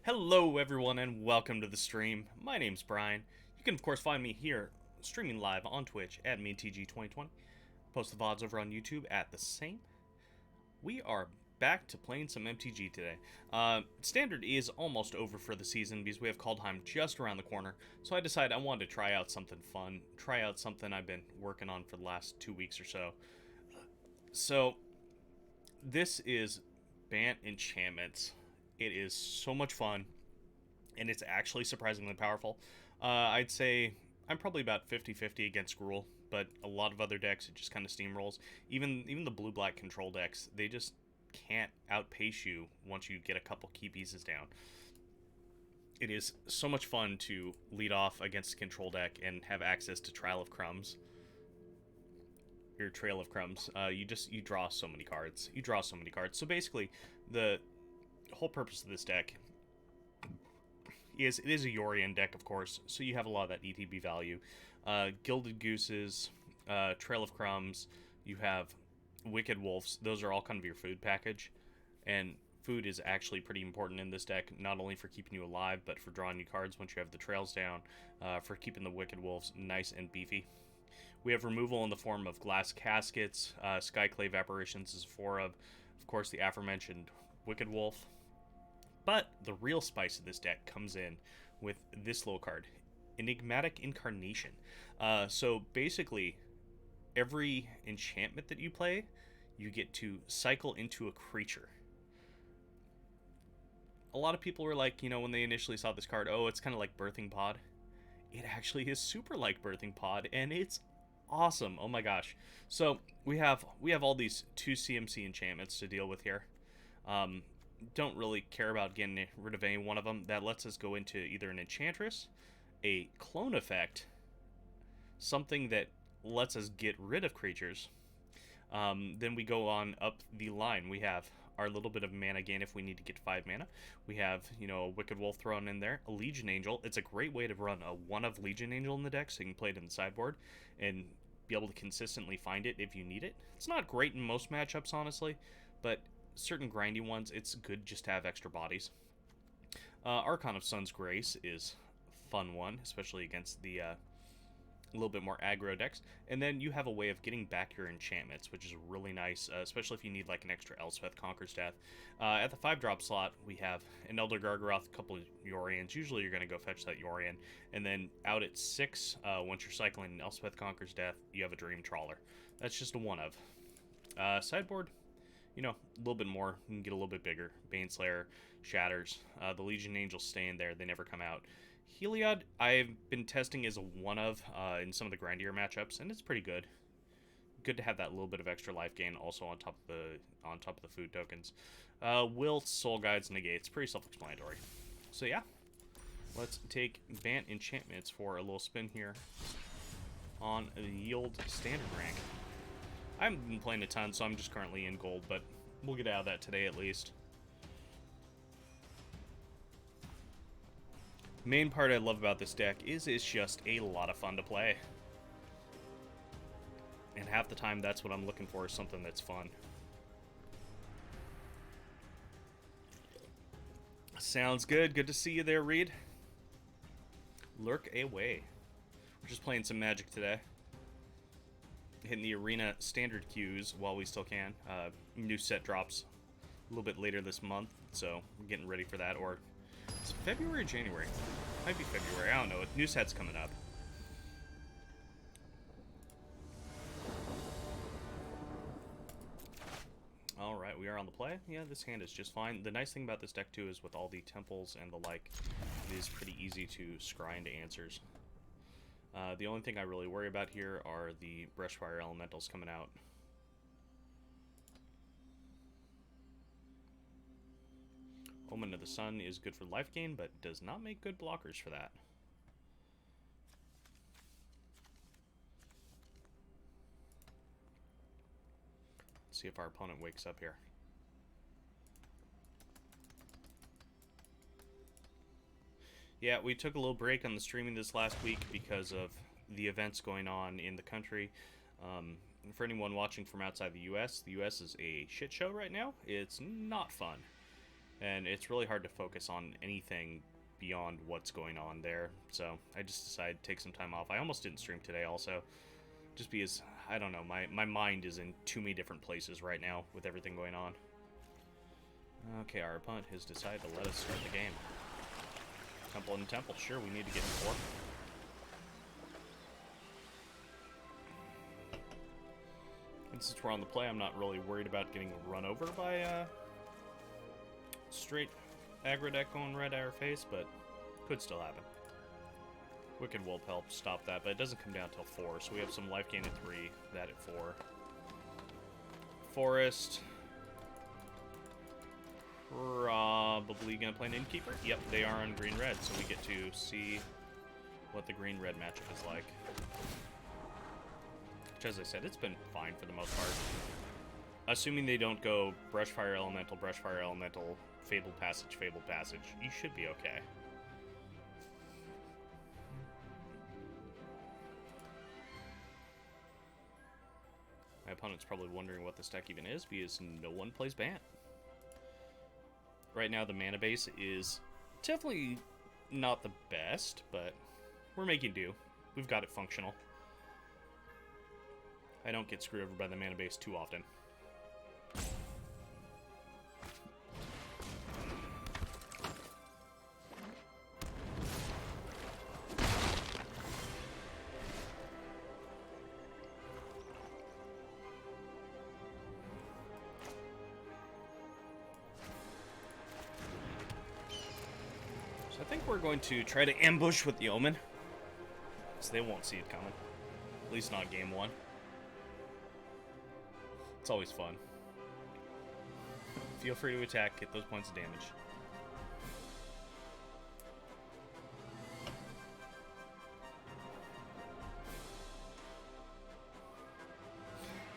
Hello everyone and welcome to the stream. My name's Brian. You can of course find me here streaming live on Twitch at MTG 2020. Post the VODs over on YouTube at the same. We are back to playing some MTG today. Standard is almost over for the season because we have Kaldheim just around the corner. So I decided I wanted to try out something fun. Try out something I've been working on for the last 2 weeks or so. So this is Bant Enchantments. It is so much fun, and it's actually surprisingly powerful. I'd say I'm probably about 50-50 against Gruul, but a lot of other decks, it just kind of steamrolls. Even the blue-black control decks, they just can't outpace you once you get a couple key pieces down. It is so much fun to lead off against a control deck and have access to Trail of Crumbs. Your Trail of Crumbs. You draw so many cards. You draw so many cards. So basically, the whole purpose of this deck is it is a Yorion deck, of course, so you have a lot of that ETB value. Gilded Gooses, Trail of Crumbs, you have Wicked Wolves. Those are all kind of your food package, and food is actually pretty important in this deck, not only for keeping you alive, but for drawing you cards once you have the trails down, for keeping the Wicked Wolves nice and beefy. We have removal in the form of Glass Caskets, Skyclave Apparitions is 4 of course, the aforementioned Wicked Wolf. But the real spice of this deck comes in with this little card, Enigmatic Incarnation. So basically, every enchantment that you play, you get to cycle into a creature. A lot of people were like, when they initially saw this card, oh, it's kind of like Birthing Pod. It actually is super like Birthing Pod, and it's awesome. Oh my gosh. So we have all these 2 CMC enchantments to deal with here. Don't really care about getting rid of any one of them. That lets us go into either an Enchantress, a Clone Effect, something that lets us get rid of creatures. Then we go on up the line. We have our little bit of mana gain if we need to get 5 mana. We have, a Wicked Wolf thrown in there, a Legion Angel. It's a great way to run a 1 of Legion Angel in the deck, so you can play it in the sideboard and be able to consistently find it if you need it. It's not great in most matchups, honestly, but certain grindy ones, it's good just to have extra bodies. Archon of Sun's Grace is a fun one, especially against the a little bit more aggro decks. And then you have a way of getting back your enchantments, which is really nice, especially if you need like an extra Elspeth Conquers Death. At the 5-drop slot, we have an Elder Gargaroth, a couple of Yorions. Usually you're going to go fetch that Yorion. And then out at 6, once you're cycling Elspeth Conquers Death, you have a Dream Trawler. That's just a 1 of. Sideboard, a little bit more. You can get a little bit bigger. Baneslayer, Shatters. The Legion Angels stay in there. They never come out. Heliod, I've been testing as a 1 of in some of the grindier matchups, and it's pretty good. Good to have that little bit of extra life gain also on top of the food tokens. Wilt, Soul Guides, Negates. Pretty self-explanatory. So yeah, let's take Bant Enchantments for a little spin here on the Yield Standard rank. I haven't been playing a ton, so I'm just currently in gold, but we'll get out of that today at least. Main part I love about this deck is it's just a lot of fun to play. And half the time, that's what I'm looking for, is something that's fun. Sounds good. Good to see you there, Reed. Lurk away. We're just playing some Magic today. Hitting the Arena standard queues while we still can. New set drops a little bit later this month, so we're getting ready for that. Or is it February or January? Might be February. I don't know. New set's coming up. Alright, we are on the play. Yeah, this hand is just fine. The nice thing about this deck, too, is with all the temples and the like, it is pretty easy to scry into answers. The only thing I really worry about here are the Brushfire Elementals coming out. Omen of the Sun is good for life gain, but does not make good blockers for that. Let's see if our opponent wakes up here. Yeah, we took a little break on the streaming this last week because of the events going on in the country. For anyone watching from outside the U.S. is a shit show right now. It's not fun. and it's really hard to focus on anything beyond what's going on there. So I just decided to take some time off. I almost didn't stream today also, just because, I don't know, my mind is in too many different places right now with everything going on. Okay, our opponent has decided to let us start the game. Temple and Temple, sure, we need to get 4. And since we're on the play, I'm not really worried about getting run over by straight aggro deck going red at our face, but could still happen. Wicked Wolf helps stop that, but it doesn't come down until 4, so we have some life gain at 3, that at 4. Forest. Probably gonna play an Innkeeper. Yep, they are on green-red, so we get to see what the green-red matchup is like. Which, as I said, it's been fine for the most part. Assuming they don't go Brushfire Elemental, Fabled Passage, you should be okay. My opponent's probably wondering what this deck even is, because no one plays Bant. Right now, the mana base is definitely not the best, but we're making do. We've got it functional. I don't get screwed over by the mana base too often. I think we're going to try to ambush with the Omen, so they won't see it coming. At least not game 1. It's always fun. Feel free to attack, get those points of damage.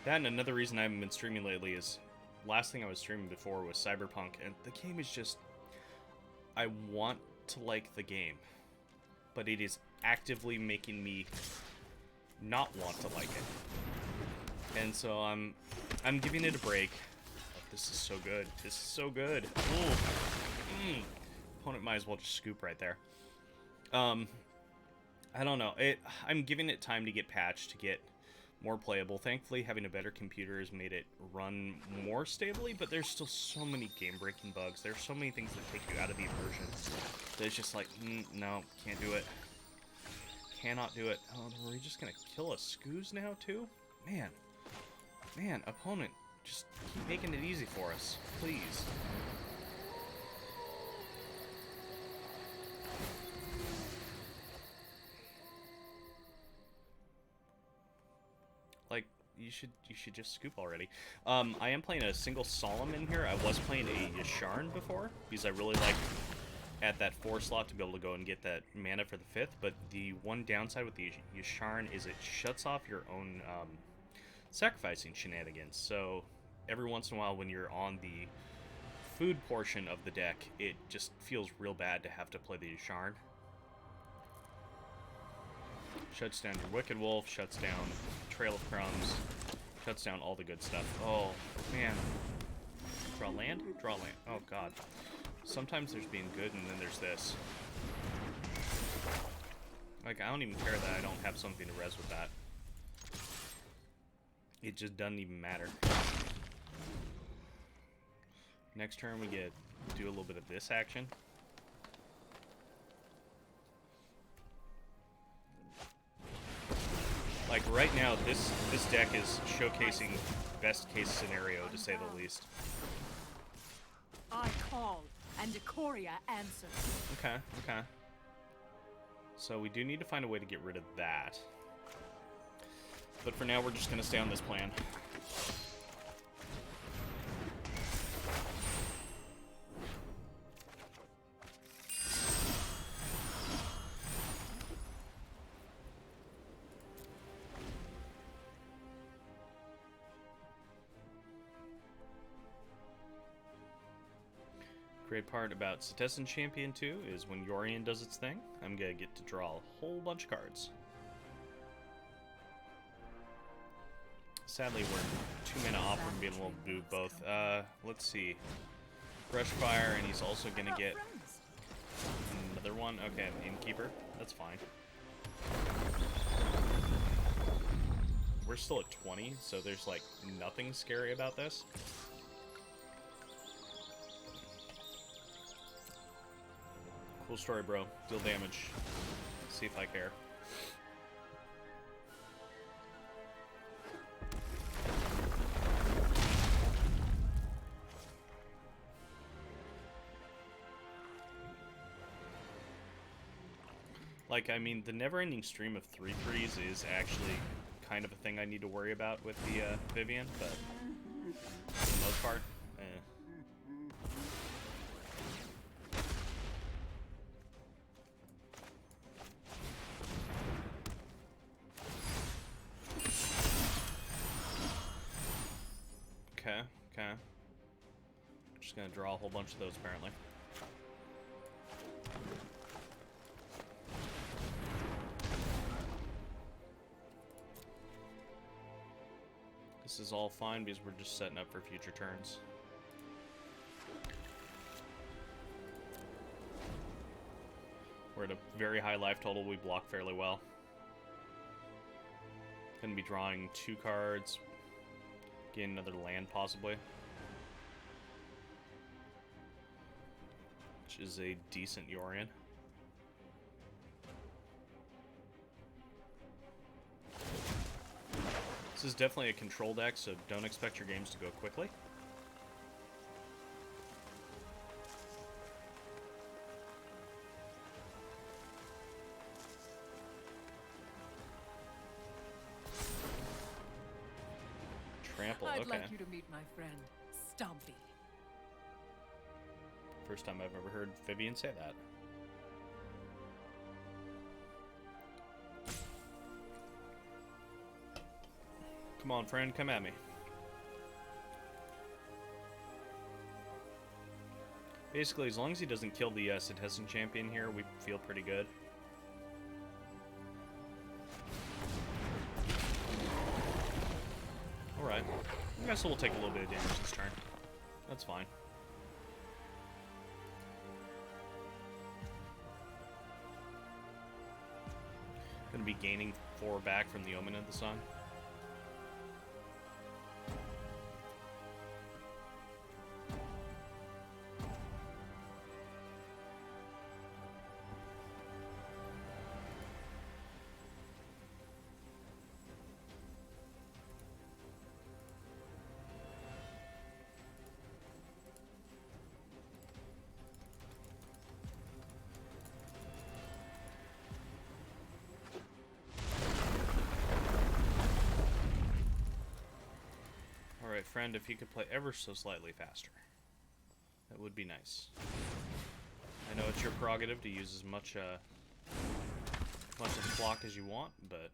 That and another reason I haven't been streaming lately is, last thing I was streaming before was Cyberpunk, and the game is just, I want to like the game, but it is actively making me not want to like it. And so I'm giving it a break. Oh, this is so good. This is so good. Opponent might as well just scoop right there. I don't know. I'm giving it time to get patched, to get more playable. Thankfully, having a better computer has made it run more stably, but there's still so many game-breaking bugs. There's so many things that take you out of the immersion. That it's just like, no, can't do it. Cannot do it. Oh, are we just gonna kill a Scoos now, too? Man, opponent, just keep making it easy for us, please. Like, you should just scoop already. I am playing a single Solemn in here. I was playing a Yasharn before, because I really like at that 4 slot to be able to go and get that mana for the 5th, but the one downside with the Yasharn is it shuts off your own sacrificing shenanigans. So every once in a while when you're on the food portion of the deck, it just feels real bad to have to play the Yasharn. Shuts down your Wicked Wolf, shuts down Trail of Crumbs, shuts down all the good stuff. Oh, man. Draw land? Draw land. Oh, God. Sometimes there's being good, and then there's this. Like, I don't even care that I don't have something to res with that. It just doesn't even matter. Next turn, we get do a little bit of this action. Like, right now, this deck is showcasing best case scenario, to say the least. I call, and Ikoria answers. Okay. So we do need to find a way to get rid of that. But for now, we're just going to stay on this plan. Great part about Citizen Champion 2 is when Yorion does its thing, I'm going to get to draw a whole bunch of cards. Sadly, we're 2 mana off from being able to do both. Let's see. Brush fire, and he's also How gonna about get friends? another one. Okay, innkeeper. That's fine. We're still at 20, so there's like nothing scary about this. Cool story, bro. Deal damage. See if I care. Like, I mean, the never-ending stream of 3-3s is actually kind of a thing I need to worry about with the Vivian, but for the most part, eh. Okay, okay. Just gonna draw a whole bunch of those, apparently. This is all fine because we're just setting up for future turns. We're at a very high life total. We block fairly well. Gonna be drawing 2 cards. Getting another land, possibly. Which is a decent Yorion. This is definitely a control deck, so don't expect your games to go quickly. Trample, I'd okay. like you to meet my friend, Stumpy. First time I've ever heard Vivian say that. Come on, friend, come at me. Basically, as long as he doesn't kill the Citizen champion here, we feel pretty good. Alright. I guess we'll take a little bit of damage this turn. That's fine. Gonna be gaining 4 back from the Omen of the Sun. Alright, friend, if you could play ever so slightly faster, that would be nice. I know it's your prerogative to use as much of the clock as you want, but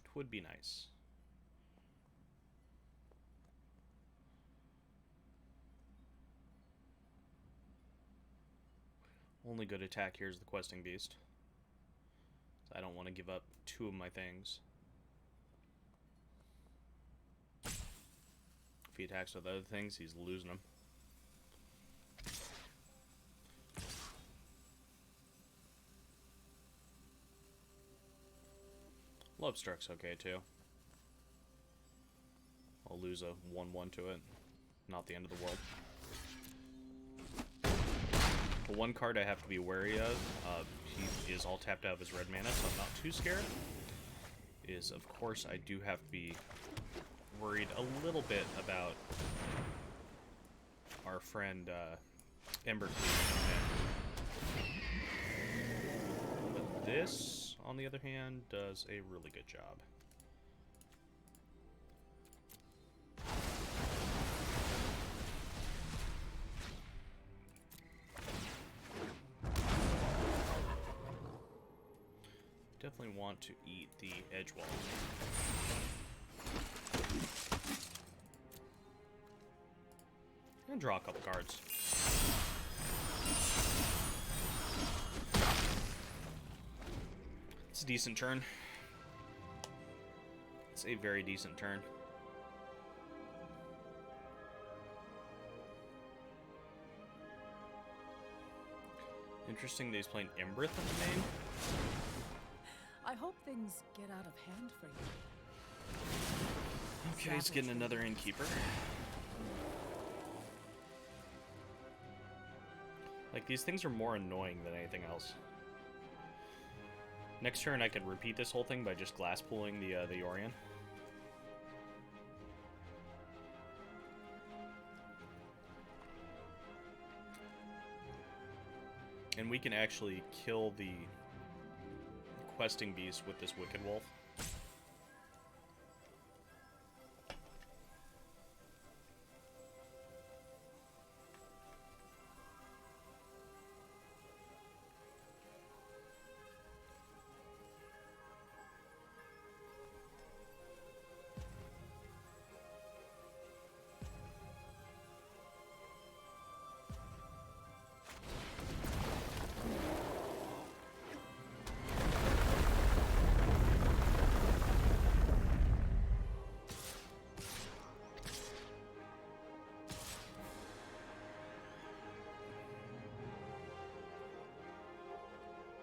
it would be nice. Only good attack here is the Questing Beast. So I don't want to give up 2 of my things. If he attacks with other things, he's losing them. Love Struck's okay too. I'll lose a 1/1 to it. Not the end of the world. The one card I have to be wary of, he is all tapped out of his red mana, so I'm not too scared, is, of course, I do have to be worried a little bit about our friend, Embercleave. But this, on the other hand, does a really good job. Definitely want to eat the edge wall. And draw a couple cards. It's a decent turn. It's a very decent turn. Interesting that he's playing Embrith in the main. I hope things get out of hand for you. Okay, he's getting another innkeeper. Like, these things are more annoying than anything else. Next turn, I could repeat this whole thing by just glass pooling the Yorion. And we can actually kill the questing beast with this Wicked Wolf.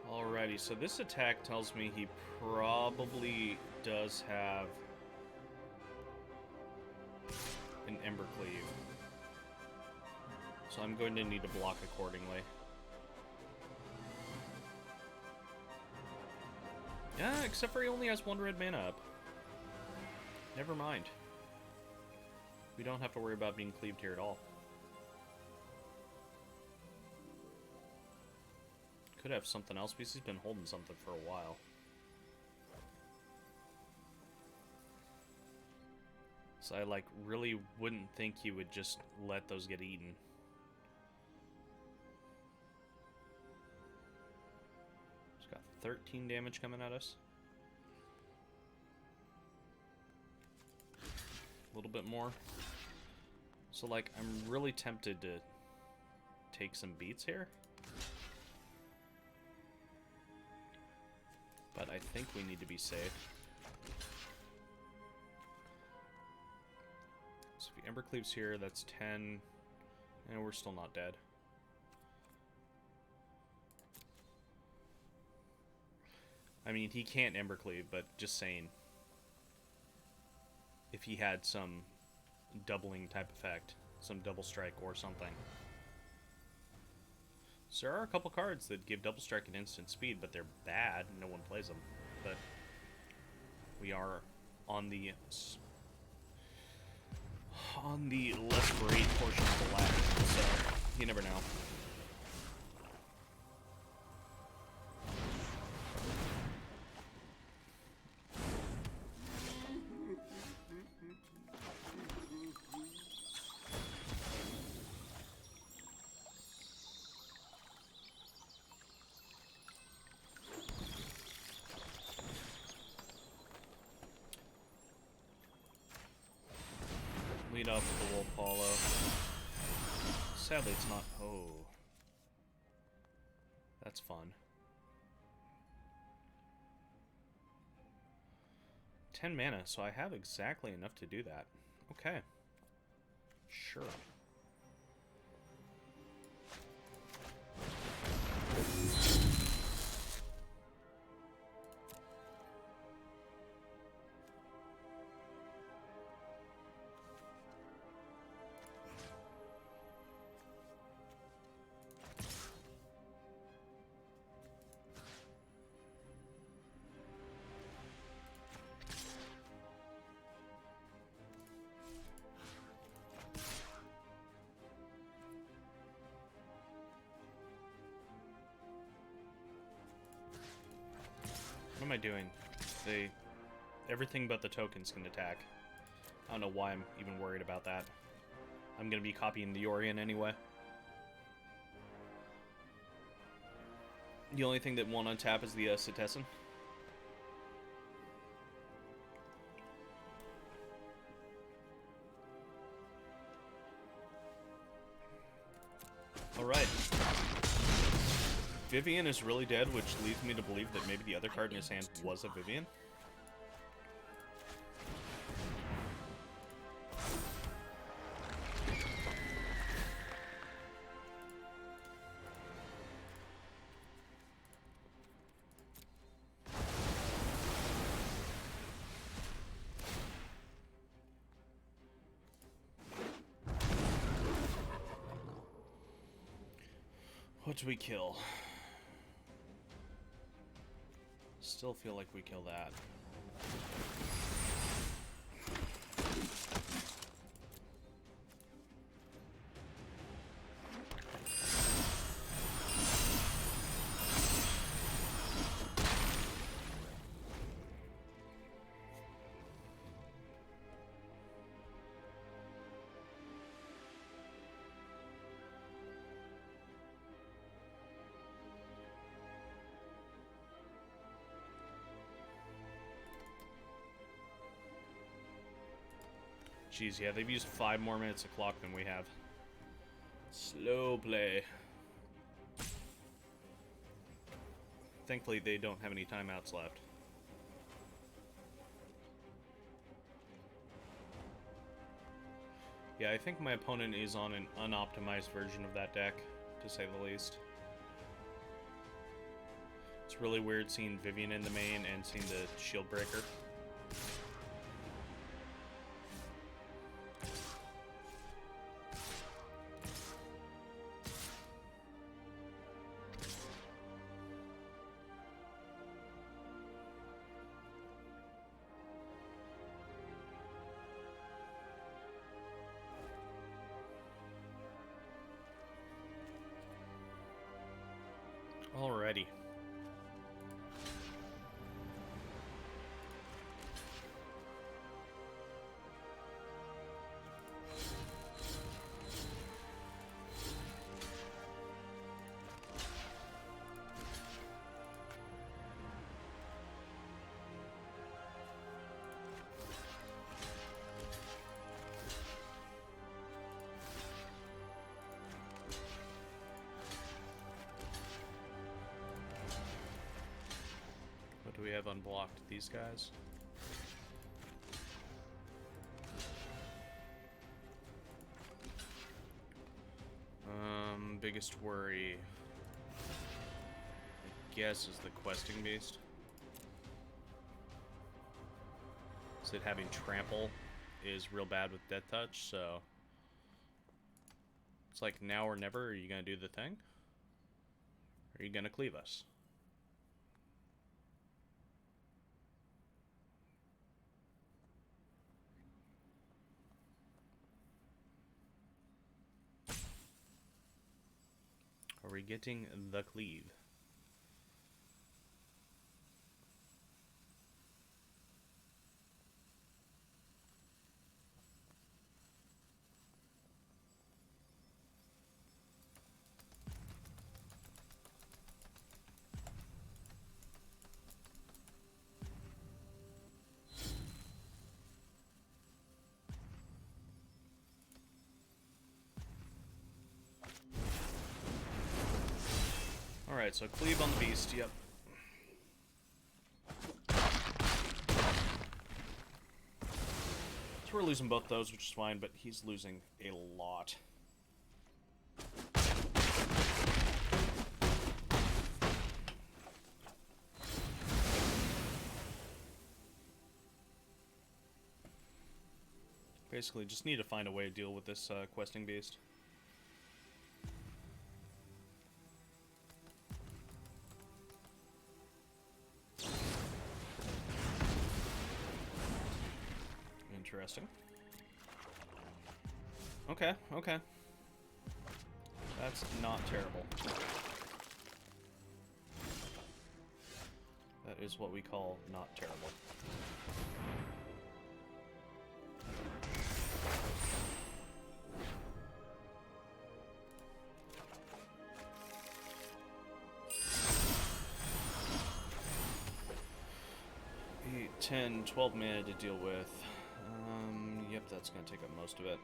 Alrighty, so this attack tells me he probably does have an Embercleave. So I'm going to need to block accordingly. Yeah, except for he only has 1 red mana up. Never mind. We don't have to worry about being cleaved here at all. Could have something else because he's been holding something for a while. So I, like, really wouldn't think he would just let those get eaten. He's got 13 damage coming at us. A little bit more. So, like, I'm really tempted to take some beats here. But I think we need to be safe. So if the Embercleave's here, that's 10. And we're still not dead. I mean, he can't Embercleave, but just saying. If he had some doubling type effect, some double strike or something. So there are a couple cards that give double strike and instant speed, but they're bad. No one plays them. But we are on the less great portion of the ladder, so you never know. Lead off with the Wolf Hollow. Sadly, it's not. Oh. That's fun. 10 mana, so I have exactly enough to do that. Okay. Sure. What am I doing? Everything but the tokens can attack. I don't know why I'm even worried about that. I'm gonna be copying the Yorion anyway. The only thing that won't untap is the Cetessan. Alright. Vivian is really dead, which leads me to believe that maybe the other card in his hand was a Vivian. What do we kill? Still feel like we kill that. Jeez, yeah, they've used 5 more minutes of clock than we have. Slow play. Thankfully, they don't have any timeouts left. Yeah, I think my opponent is on an unoptimized version of that deck, to say the least. It's really weird seeing Vivian in the main and seeing the Shield Breaker. Alrighty. What do we have unblocked? These guys? Biggest worry, I guess, is the questing beast. Said having trample is real bad with death touch, so it's like now or never. Are you gonna do the thing? Or are you gonna cleave us? Are we getting the cleave? Alright, so cleave on the beast, yep. So we're losing both those, which is fine, but he's losing a lot. Basically, just need to find a way to deal with this questing beast. Interesting. Okay, okay. That's not terrible. That is what we call not terrible. Eight, 10, 12 mana to deal with. Yep, that's going to take up most of it.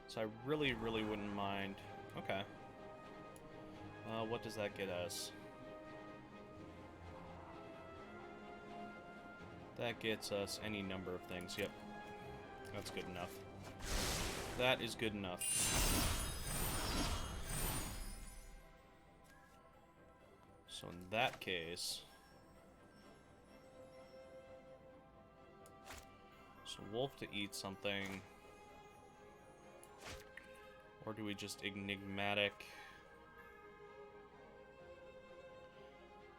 So I really, really wouldn't mind. Okay. What does that get us? That gets us any number of things. Yep. That's good enough. That is good enough. So in that case, let's So wolf to eat something. Or do we just enigmatic?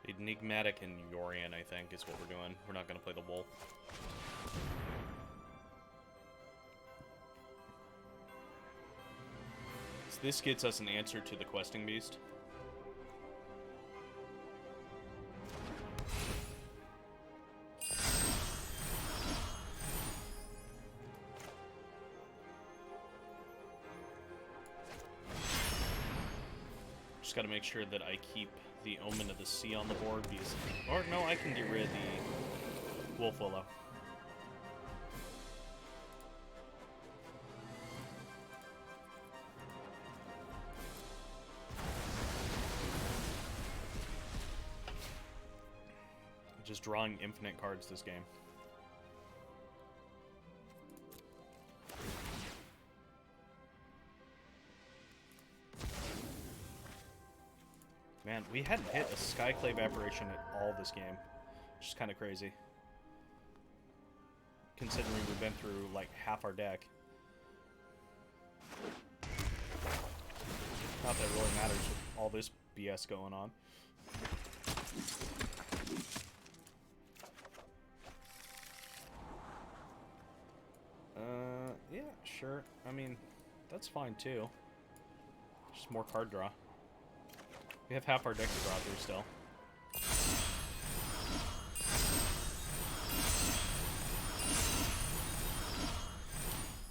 Enigmatic and Yorian, I think, is what we're doing. We're not going to play the wolf. So this gets us an answer to the questing beast. Just got to make sure that I keep the Omen of the Sea on the board, because... Or, no, I can get rid of the Wolf Willow. Just drawing infinite cards this game. Man, we hadn't hit a Skyclave Apparition at all this game, which is kind of crazy. Considering we've been through, like, half our deck. Not that it really matters with all this BS going on. Yeah, sure. I mean, that's fine, too. Just more card draw. We have half our deck to draw through still.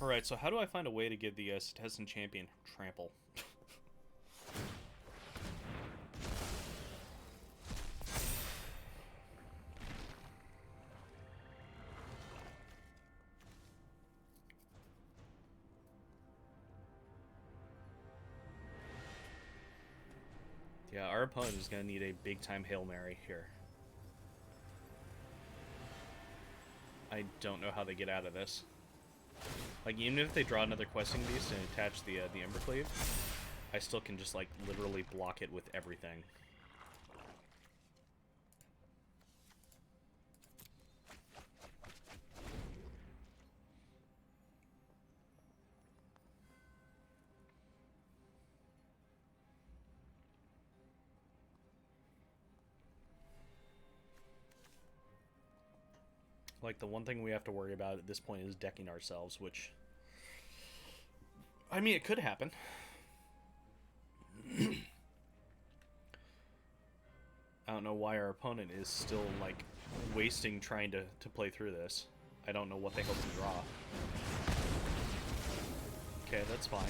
Alright, so how do I find a way to give the Citizen Champion trample? Yeah, our opponent is going to need a big-time Hail Mary here. I don't know how they get out of this. Like, even if they draw another Questing Beast and attach the Embercleave, I still can just, like, literally block it with everything. Like, the one thing we have to worry about at this point is decking ourselves, which... I mean, it could happen. I don't know why our opponent is still, like, wasting trying to play through this. I don't know what they hope to draw. Okay, that's fine.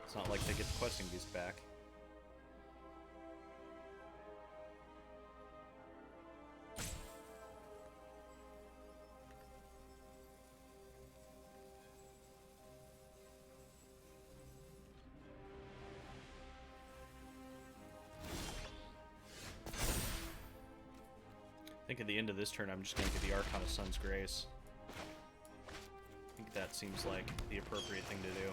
It's not like they get the Questing Beast back. I think at the end of this turn, I'm just going to get the Archon of Sun's Grace. I think that seems like the appropriate thing to do.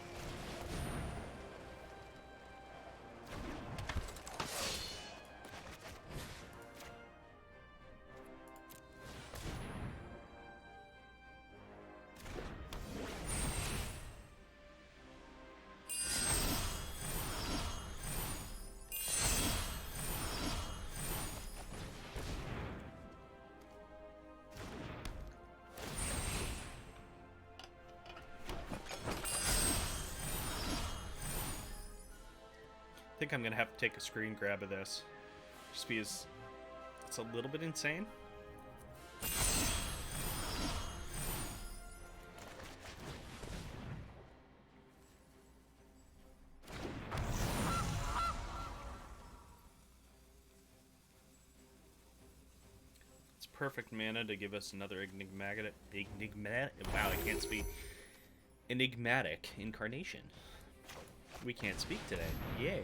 I think I'm gonna have to take a screen grab of this, just because it's a little bit insane. It's perfect mana to give us another enigmatic. Wow, I can't speak. Enigmatic incarnation. We can't speak today. Yay.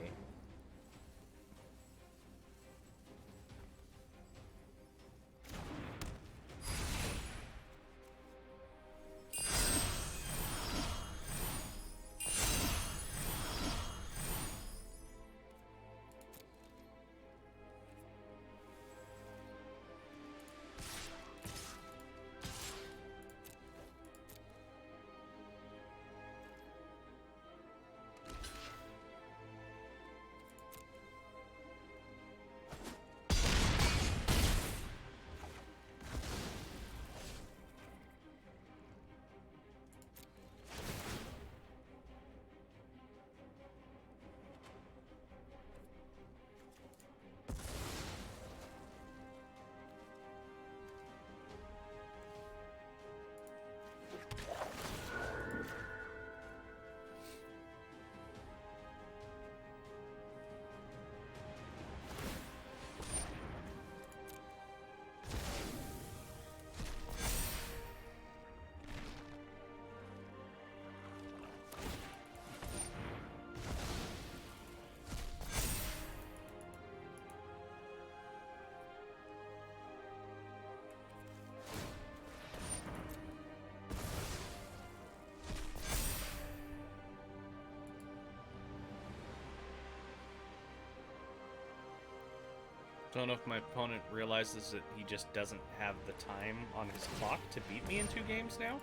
Don't know if my opponent realizes that he just doesn't have the time on his clock to beat me in 2 games now.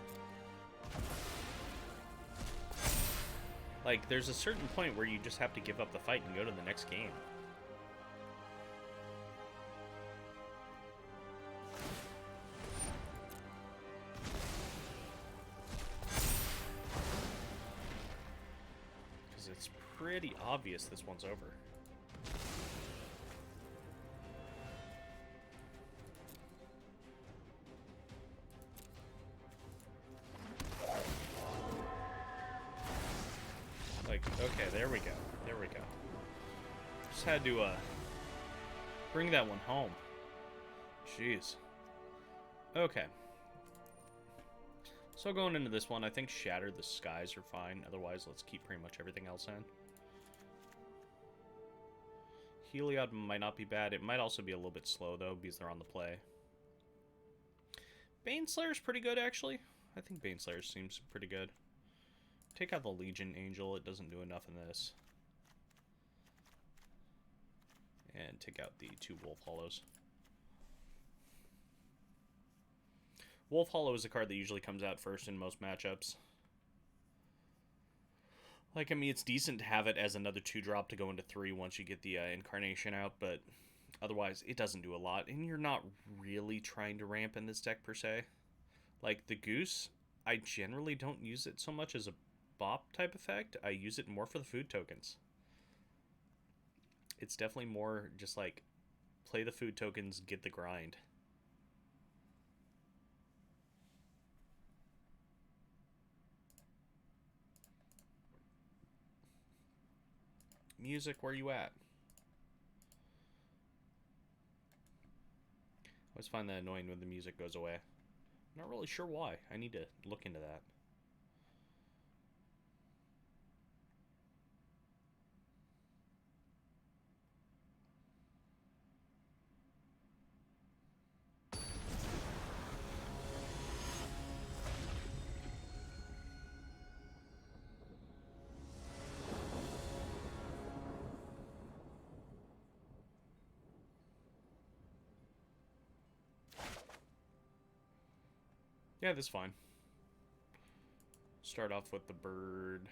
Like, there's a certain point where you just have to give up the fight and go to the next game. Because it's pretty obvious this one's over. Okay, there we go. There we go. Just had to, bring that one home. Jeez. Okay. So going into this one, I think Shatter the Skies are fine. Otherwise, let's keep pretty much everything else in. Heliod might not be bad. It might also be a little bit slow, though, because they're on the play. Baneslayer's pretty good, actually. I think Baneslayer seems pretty good. Take out the Legion Angel. It doesn't do enough in this. And take out the 2 Wolf Hollows. Wolf Hollow is a card that usually comes out first in most matchups. Like, I mean, it's decent to have it as another 2-drop to go into 3 once you get the Incarnation out, but otherwise, it doesn't do a lot. And you're not really trying to ramp in this deck, per se. Like, the Goose, I generally don't use it so much as a bop type effect. I use it more for the food tokens. It's definitely more just like play the food tokens, get the grind. Music, where you at? I always find that annoying when the music goes away. I'm not really sure why. I need to look into that. Yeah, this is fine. Start off with the bird.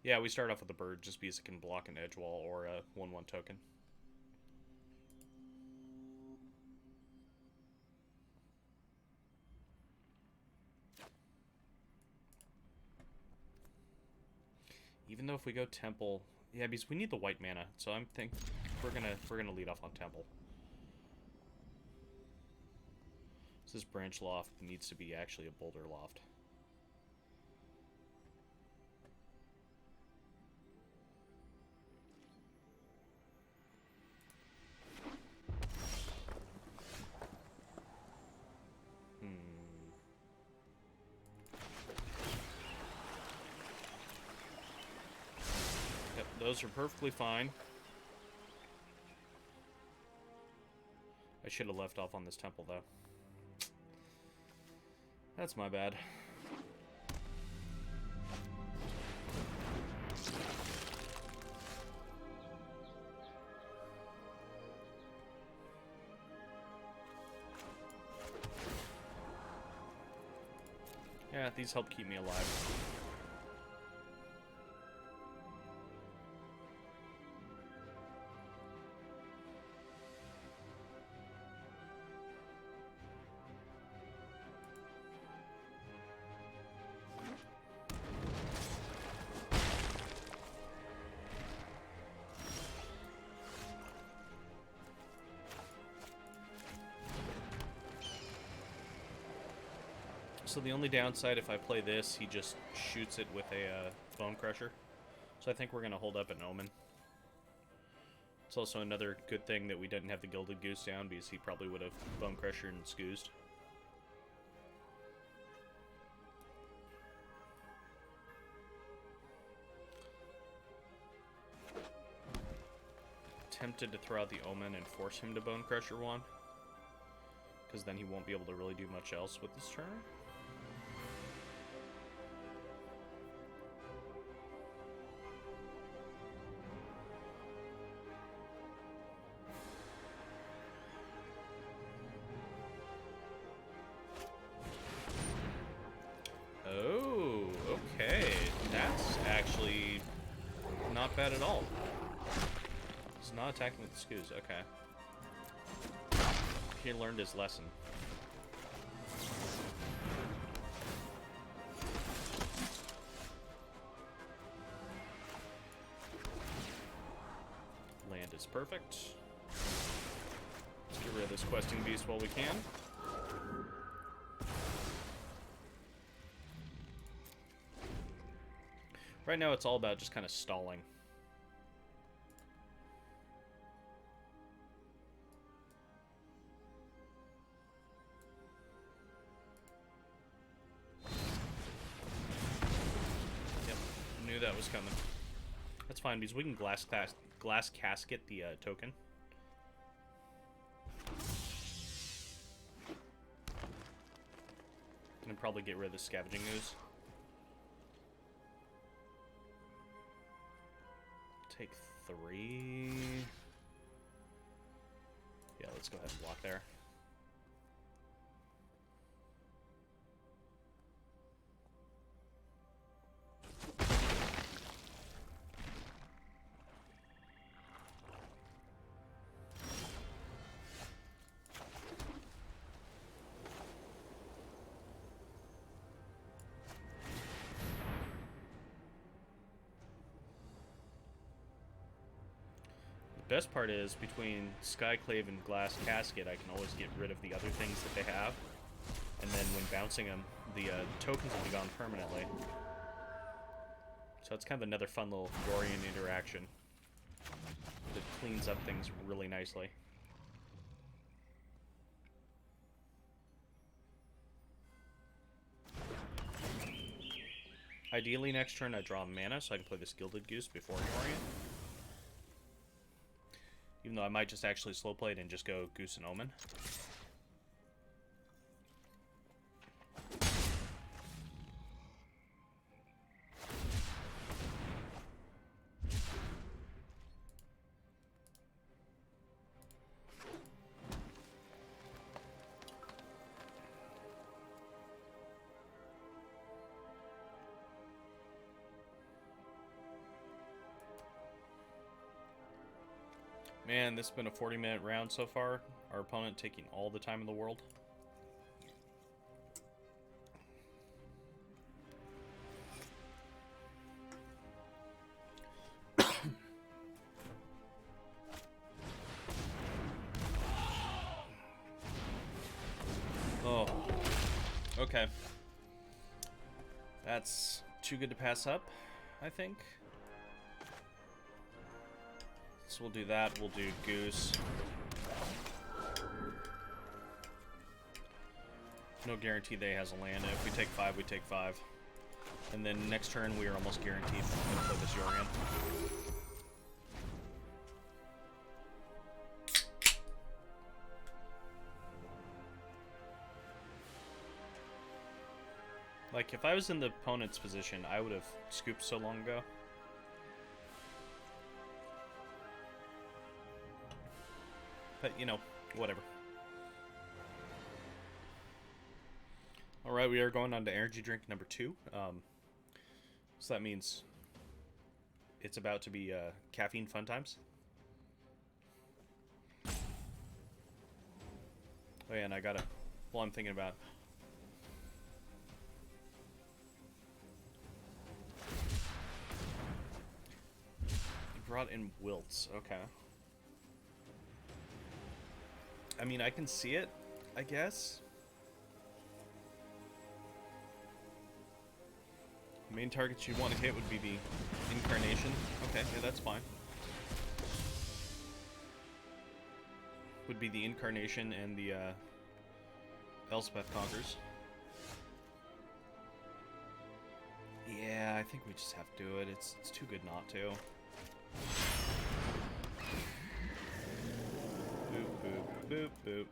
Yeah, we start off with the bird just because it can block an edge wall or a 1/1 token. Even though if we go temple, yeah, because we need the white mana, so I'm think we're gonna lead off on temple. So this branch loft needs to be actually a boulder loft. Yep, those are perfectly fine. I should have left off on this temple, though. That's my bad. Yeah, these help keep me alive. So the only downside, if I play this, he just shoots it with a Bone Crusher. So I think we're going to hold up an Omen. It's also another good thing that we didn't have the Gilded Goose down, because he probably would have Bone Crusher and Scoozed. Tempted to throw out the Omen and force him to Bone Crusher one, because then he won't be able to really do much else with this turn. bad at all. He's not attacking with the Scoos. Okay. He learned his lesson. Land is perfect. Let's get rid of this questing beast while we can. Right now it's all about just kind of stalling. Yep, knew that was coming. That's fine because we can glass casket the token. And probably get rid of the scavenging ooze. Take 3. Yeah, let's go ahead and block there. Best part is, between Skyclave and Glass Casket, I can always get rid of the other things that they have. And then when bouncing them, the tokens will be gone permanently. So it's kind of another fun little Dorian interaction that cleans up things really nicely. Ideally, next turn I draw mana so I can play this Gilded Goose before Dorian. Even though I might just actually slow play it and just go Goose and Omen. Man, this has been a 40-minute round so far. Our opponent taking all the time in the world. Oh. Okay. That's too good to pass up, I think. So we'll do that. We'll do Goose. No guarantee they has a land. If we take 5, we take 5. And then next turn, we are almost guaranteed to play this Yorion. Like, if I was in the opponent's position, I would have scooped so long ago. But, you know, whatever. Alright, we are going on to energy drink number 2. So that means it's about to be caffeine fun times. Oh yeah, and I gotta... Well, I'm thinking about... You brought in Wilts, okay. I mean, I can see it, I guess. The main targets you'd want to hit would be the Incarnation. Okay, yeah, that's fine. Would be the Incarnation and the Elspeth Conquers. Yeah, I think we just have to do it. It's too good not to. Boop, boop, boop.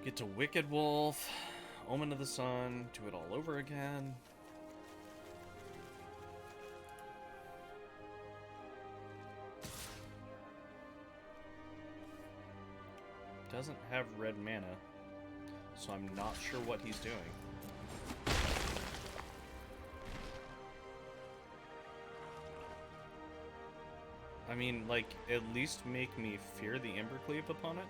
Get to Wicked Wolf, Omen of the Sun, do it all over again. Doesn't have red mana, so I'm not sure what he's doing. I mean, like, at least make me fear the Embercleave opponent.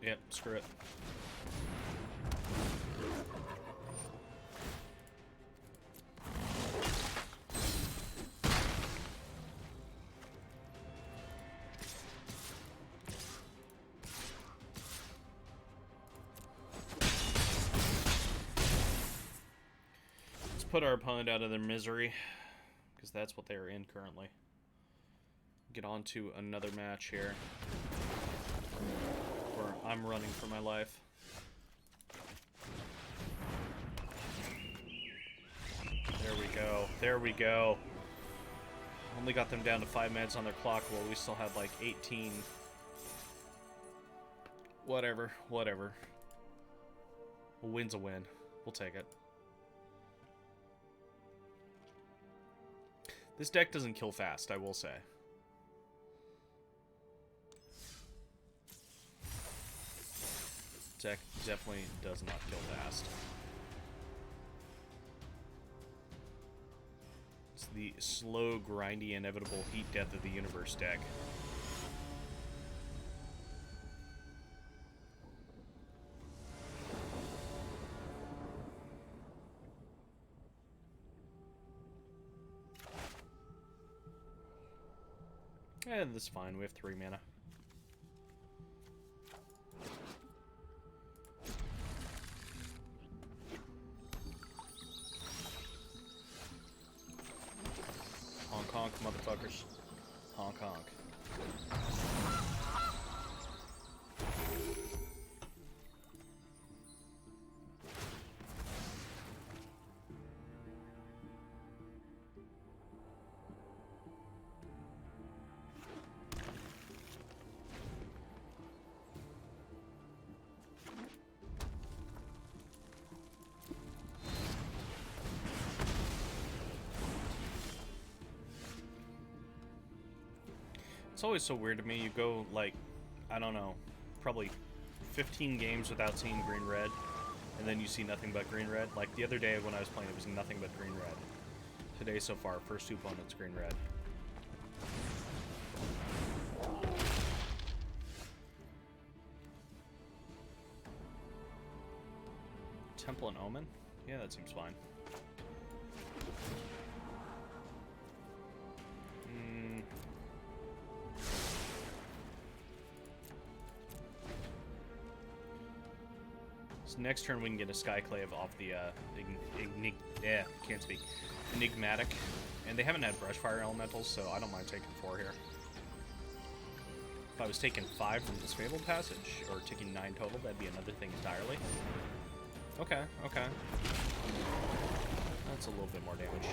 Yep, screw it. Let's put our opponent out of their misery, because that's what they're in currently. Get on to another match here, where I'm running for my life. There we go. There we go. Only got them down to 5 minutes on their clock while we still had like 18. Whatever, whatever. A win's a win. We'll take it. This deck doesn't kill fast, I will say. Deck definitely does not kill fast. It's the slow, grindy, inevitable heat death of the universe deck. Eh, this is fine. We have 3 mana. Honk honk, motherfuckers. Honk honk. It's always so weird to me. You go, like, I don't know, probably 15 games without seeing green-red, and then you see nothing but green-red. Like, the other day when I was playing, it was nothing but green-red. Today, so far, first 2 opponents, green-red. Temple and Omen? Yeah, that seems fine. So next turn we can get a Skyclave off the Enigmatic. And they haven't had Brushfire Elementals, so I don't mind taking 4 here. If I was taking 5 from this Fabled Passage, or taking 9 total, that'd be another thing entirely. Okay, okay. That's a little bit more damage.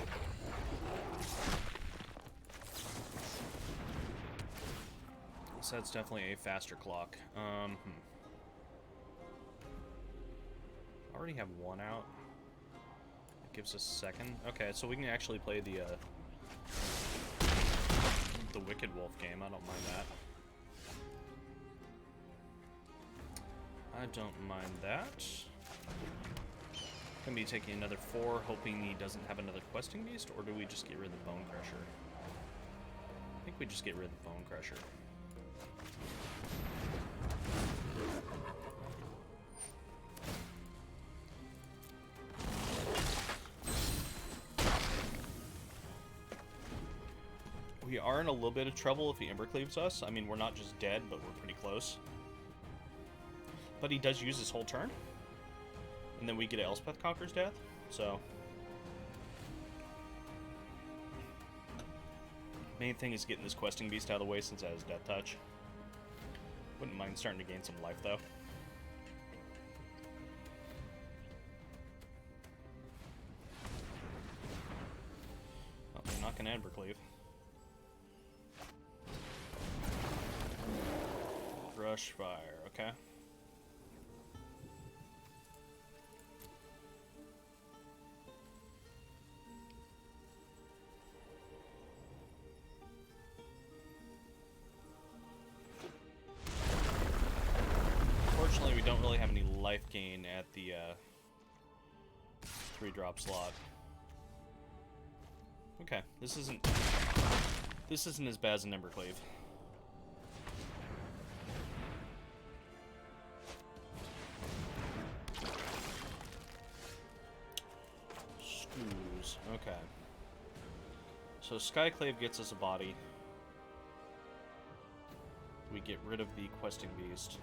So that's definitely a faster clock. Already have 1 out. It gives us 2nd. Okay, so we can actually play the Wicked Wolf game. I don't mind that. I don't mind that. Gonna be taking another 4, hoping he doesn't have another Questing Beast, or do we just get rid of the Bone Crusher? I think we just get rid of the Bone Crusher. We are in a little bit of trouble if he Embercleaves us. I mean, we're not just dead, but we're pretty close. But he does use his whole turn. And then we get Elspeth Conquers Death, so... Main thing is getting this questing beast out of the way since it has death touch. Wouldn't mind starting to gain some life though. Oh, they're not gonna Embercleave. Brush fire, okay. Unfortunately, we don't really have any life gain at the 3-drop slot. Okay, this isn't as bad as an Embercleave. Screws. Okay. So Skyclave gets us a body. We get rid of the questing beast.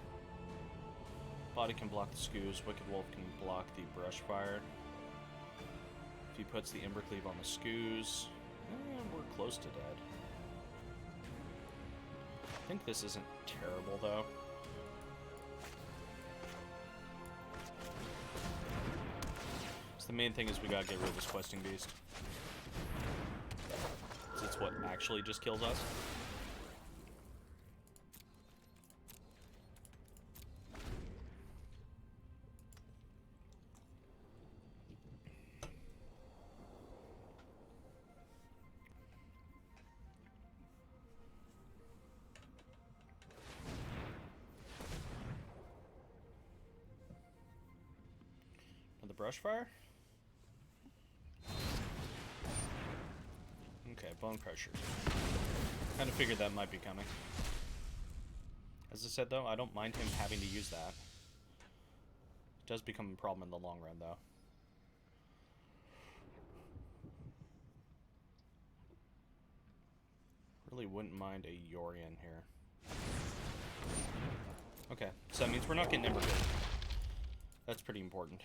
Body can block the Scoos. Wicked Wolf can block the brush fire. If he puts the Embercleave on the Scoos, we're close to dead. I think this isn't terrible though. So the main thing is we gotta get rid of this questing beast. It's what actually just kills us. The brush fire? Okay, Bone Crusher. Kind of figured that might be coming. As I said though, I don't mind him having to use that. It does become a problem in the long run though. Really wouldn't mind a Yorion here. Okay, so that means we're not getting Embercleave. That's pretty important.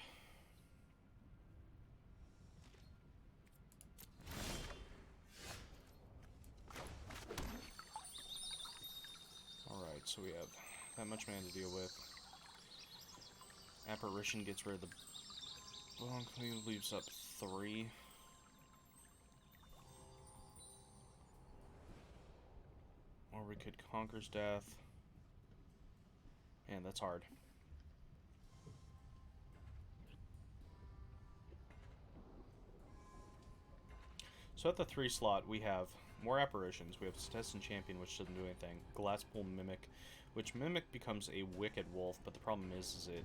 Alright, so we have that much mana to deal with. Apparition gets rid of the Bone Cleave, leaves up 3. Or we could Conquer's Death. Man, that's hard. So at the 3 slot, we have more Apparitions. We have Cetessan Champion, which doesn't do anything. Glasspool Mimic, which Mimic becomes a Wicked Wolf, but the problem is it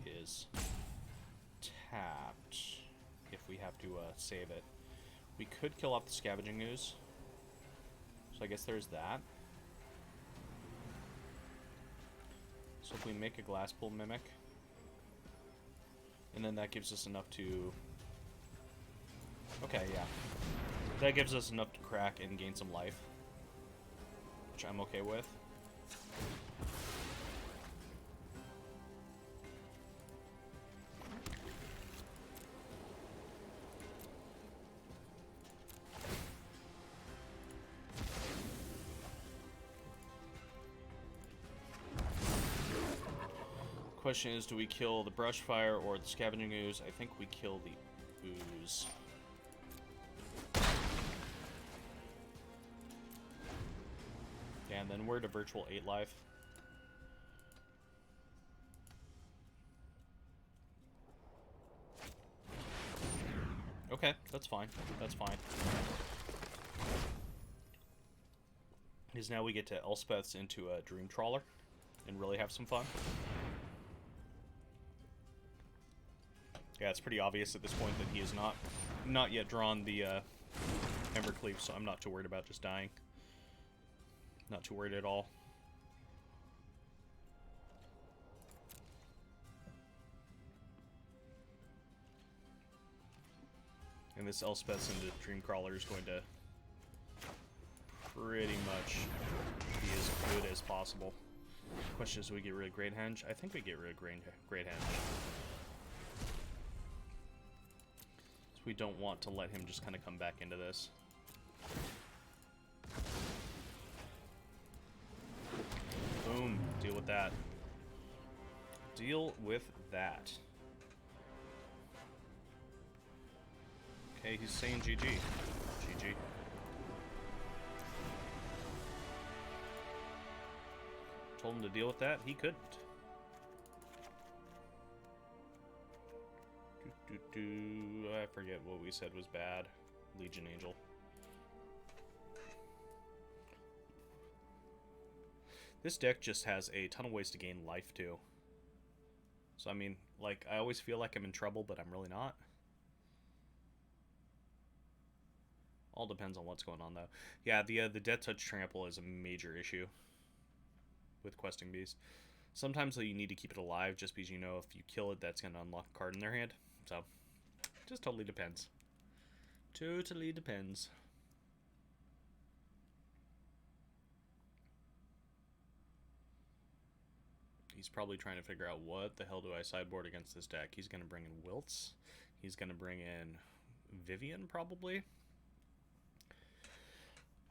is tapped if we have to save it. We could kill off the Scavenging Ooze. So I guess there's that. So if we make a Glasspool Mimic, and then that gives us enough to... Okay, yeah. That gives us enough to crack and gain some life, which I'm okay with. Question is, do we kill the brush fire or the scavenging ooze? I think we kill the ooze. Yeah, and then we're to virtual 8 life. Okay, that's fine. That's fine. Because now we get to Elspeth's into a Dream Trawler and really have some fun. Yeah, it's pretty obvious at this point that he has not yet drawn the Embercleave, so I'm not too worried about just dying. Not too worried at all. And this Elspeth's into Dreamcrawler is going to pretty much be as good as possible. Question is, do we get rid of Great Henge? I think we get rid of Great Henge. So we don't want to let him just kind of come back into this. Boom. Deal with that. Deal with that. Okay, he's saying GG. GG. Told him to deal with that. He couldn't. I forget what we said was bad. Legion Angel. This deck just has a ton of ways to gain life, too. So, I mean, like, I always feel like I'm in trouble, but I'm really not. All depends on what's going on, though. Yeah, the Death Touch Trample is a major issue with questing bees. Sometimes though, you need to keep it alive just because you know if you kill it, that's going to unlock a card in their hand. So, just totally depends. Totally depends. He's probably trying to figure out what the hell do I sideboard against this deck. He's going to bring in Wilts. He's going to bring in Vivian, probably.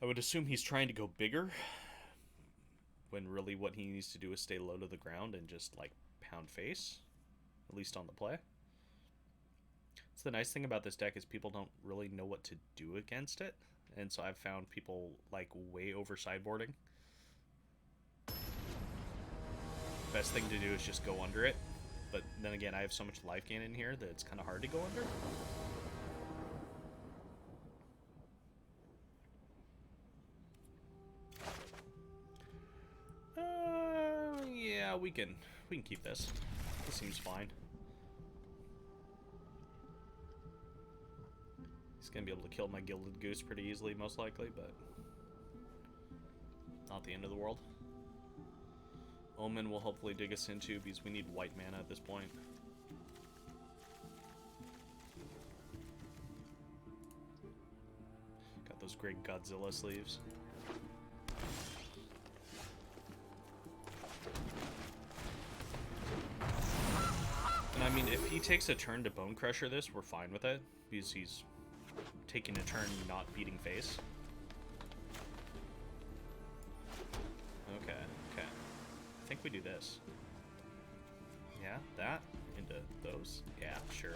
I would assume he's trying to go bigger, when really what he needs to do is stay low to the ground and just, like, pound face, at least on the play. It's the nice thing about this deck is people don't really know what to do against it, and so I've found people, like, way over sideboarding. Best thing to do is just go under it, but then again, I have so much life gain in here that it's kind of hard to go under. Yeah, we can keep this. This seems fine. He's gonna be able to kill my Gilded Goose pretty easily, most likely, but not the end of the world. Omen will hopefully dig us into because we need white mana at this point. Got those great Godzilla sleeves. And I mean, if he takes a turn to Bone Crusher this, we're fine with it, because he's taking a turn not beating face. Okay, okay. I think we do this. Yeah, that into those. Yeah, sure.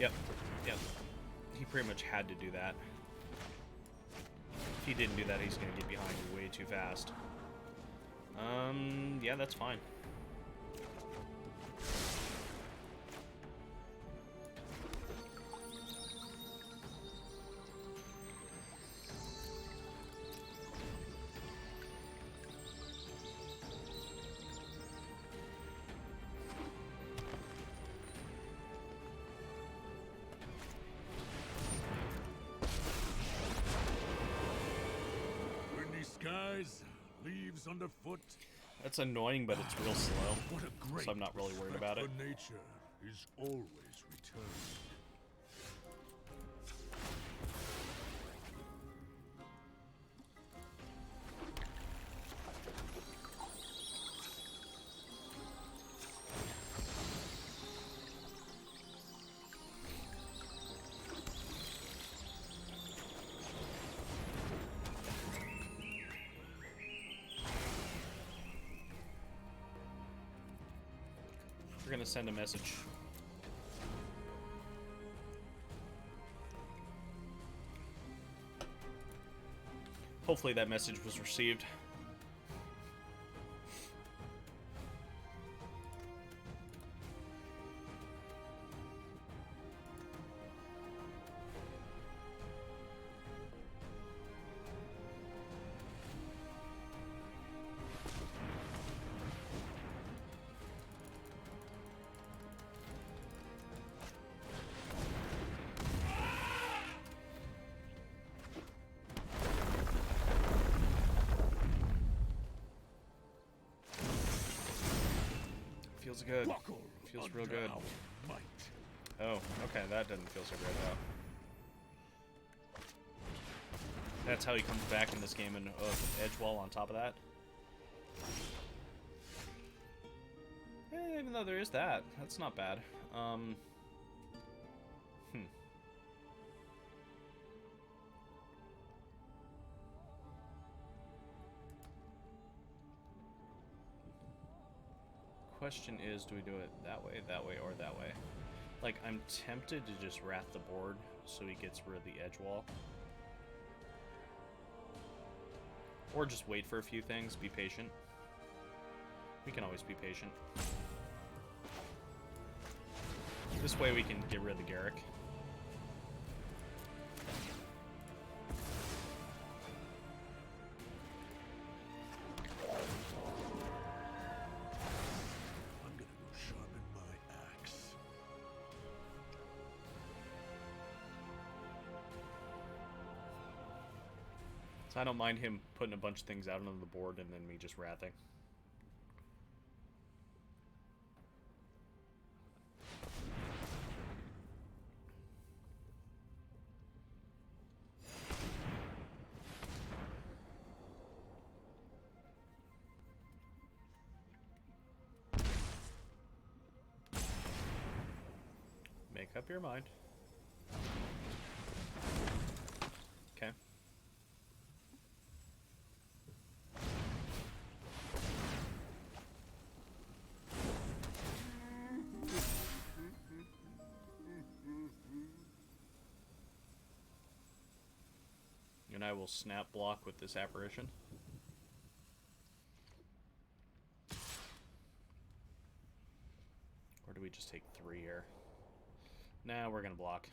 Yep, yep. He pretty much had to do that. If he didn't do that, he's gonna get behind way too fast. Yeah, that's fine. Windy skies, leaves underfoot. That's annoying, but it's real slow. What a great So I'm not really worried about it. respect for nature is always returned. We're gonna send a message. Hopefully that message was received. Feels good. Feels real good. Oh, okay, that doesn't feel so great though. That's how he comes back in this game, and edge wall on top of that. Even though there is that, that's not bad. Question is, do we do it that way, or that way? Like, I'm tempted to just wrath the board so he gets rid of the edge wall. Or just wait for a few things, be patient. We can always be patient. This way we can get rid of the Garrick. I'm gonna go sharpen my axe. So I don't mind him putting a bunch of things out on the board and then me just wrathing. Make up your mind. Okay. And I will snap block with this apparition. Or do we just take 3 here? Nah, we're gonna block.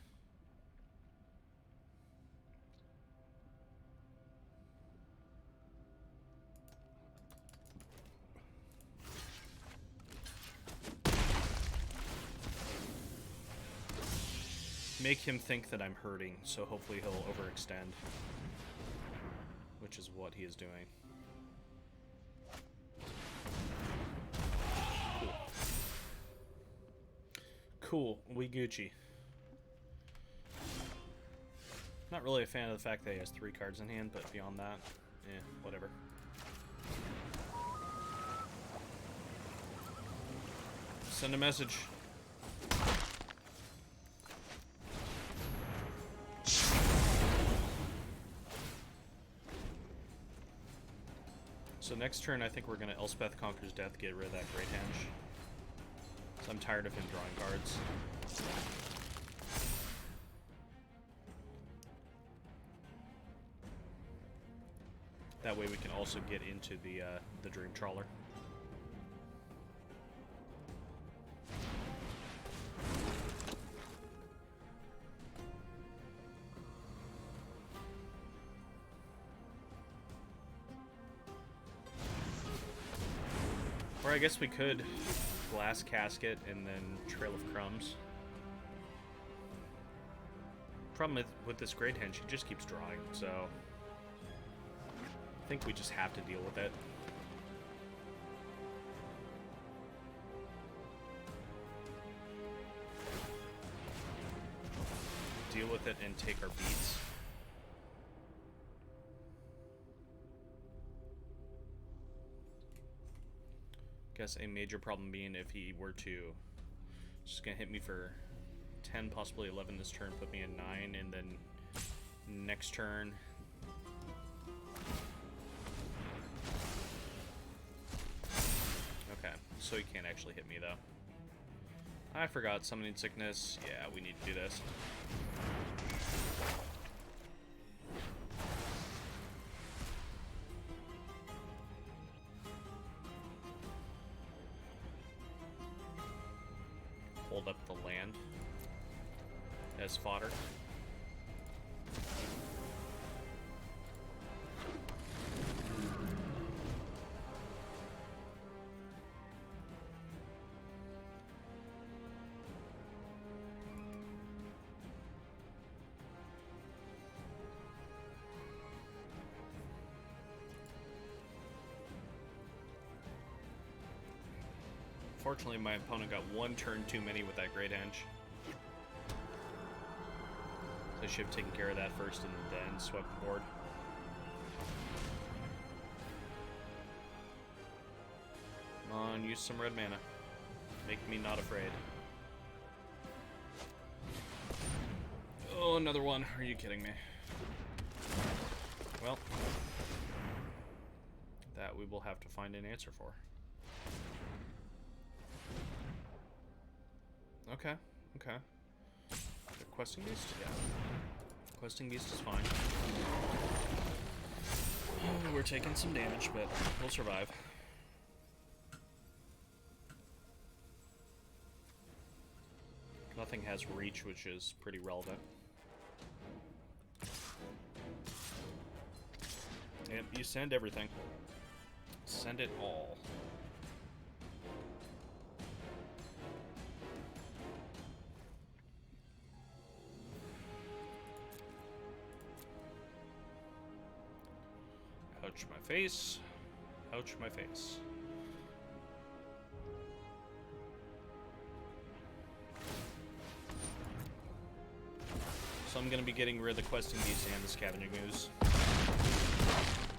Make him think that I'm hurting, so hopefully he'll overextend. Which is what he is doing. Cool. We Gucci. Not really a fan of the fact that he has 3 cards in hand, but beyond that, whatever. Send a message. So next turn, I think we're going to Elspeth Conquers Death, get rid of that Great Henge. So I'm tired of him drawing cards. That way we can also get into the Dream Trawler. Or I guess we could Glass Casket and then Trail of Crumbs. Problem with this Great Henge, he just keeps drawing, so I think we just have to deal with it. Deal with it and take our beats. Guess a major problem being if he were to just gonna hit me for 10, possibly 11 this turn, put me in 9, and then next turn okay, so he can't actually hit me though. I forgot Summoning Sickness. Yeah, we need to do this. Hold up the land as fodder. Fortunately, my opponent got 1 turn too many with that Great Henge. So I should have taken care of that first and then swept the board. Come on, use some red mana. Make me not afraid. Oh, another one. Are you kidding me? Well, that we will have to find an answer for. Okay, okay. The questing beast? Yeah. Questing beast is fine. Oh, we're taking some damage, but we'll survive. Nothing has reach, which is pretty relevant. Yep, you send everything. Send it all. Ouch my face. Ouch my face. So I'm gonna be getting rid of the questing beast and the scavenging ooze.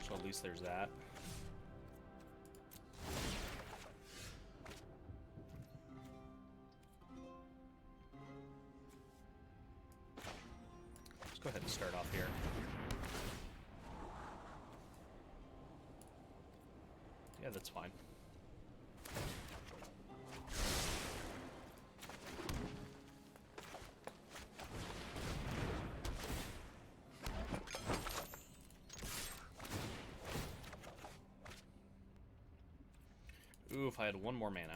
So at least there's that. Let's go ahead and start off here. Yeah, that's fine. Ooh, if I had one more mana.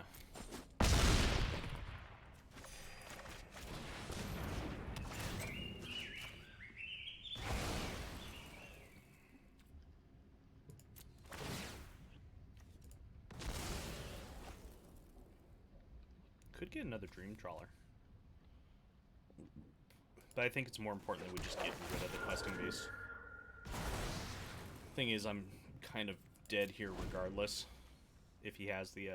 Could get another Dream Trawler. But I think it's more important that we just get rid of the questing beast. Thing is, I'm kind of dead here regardless. If he has the,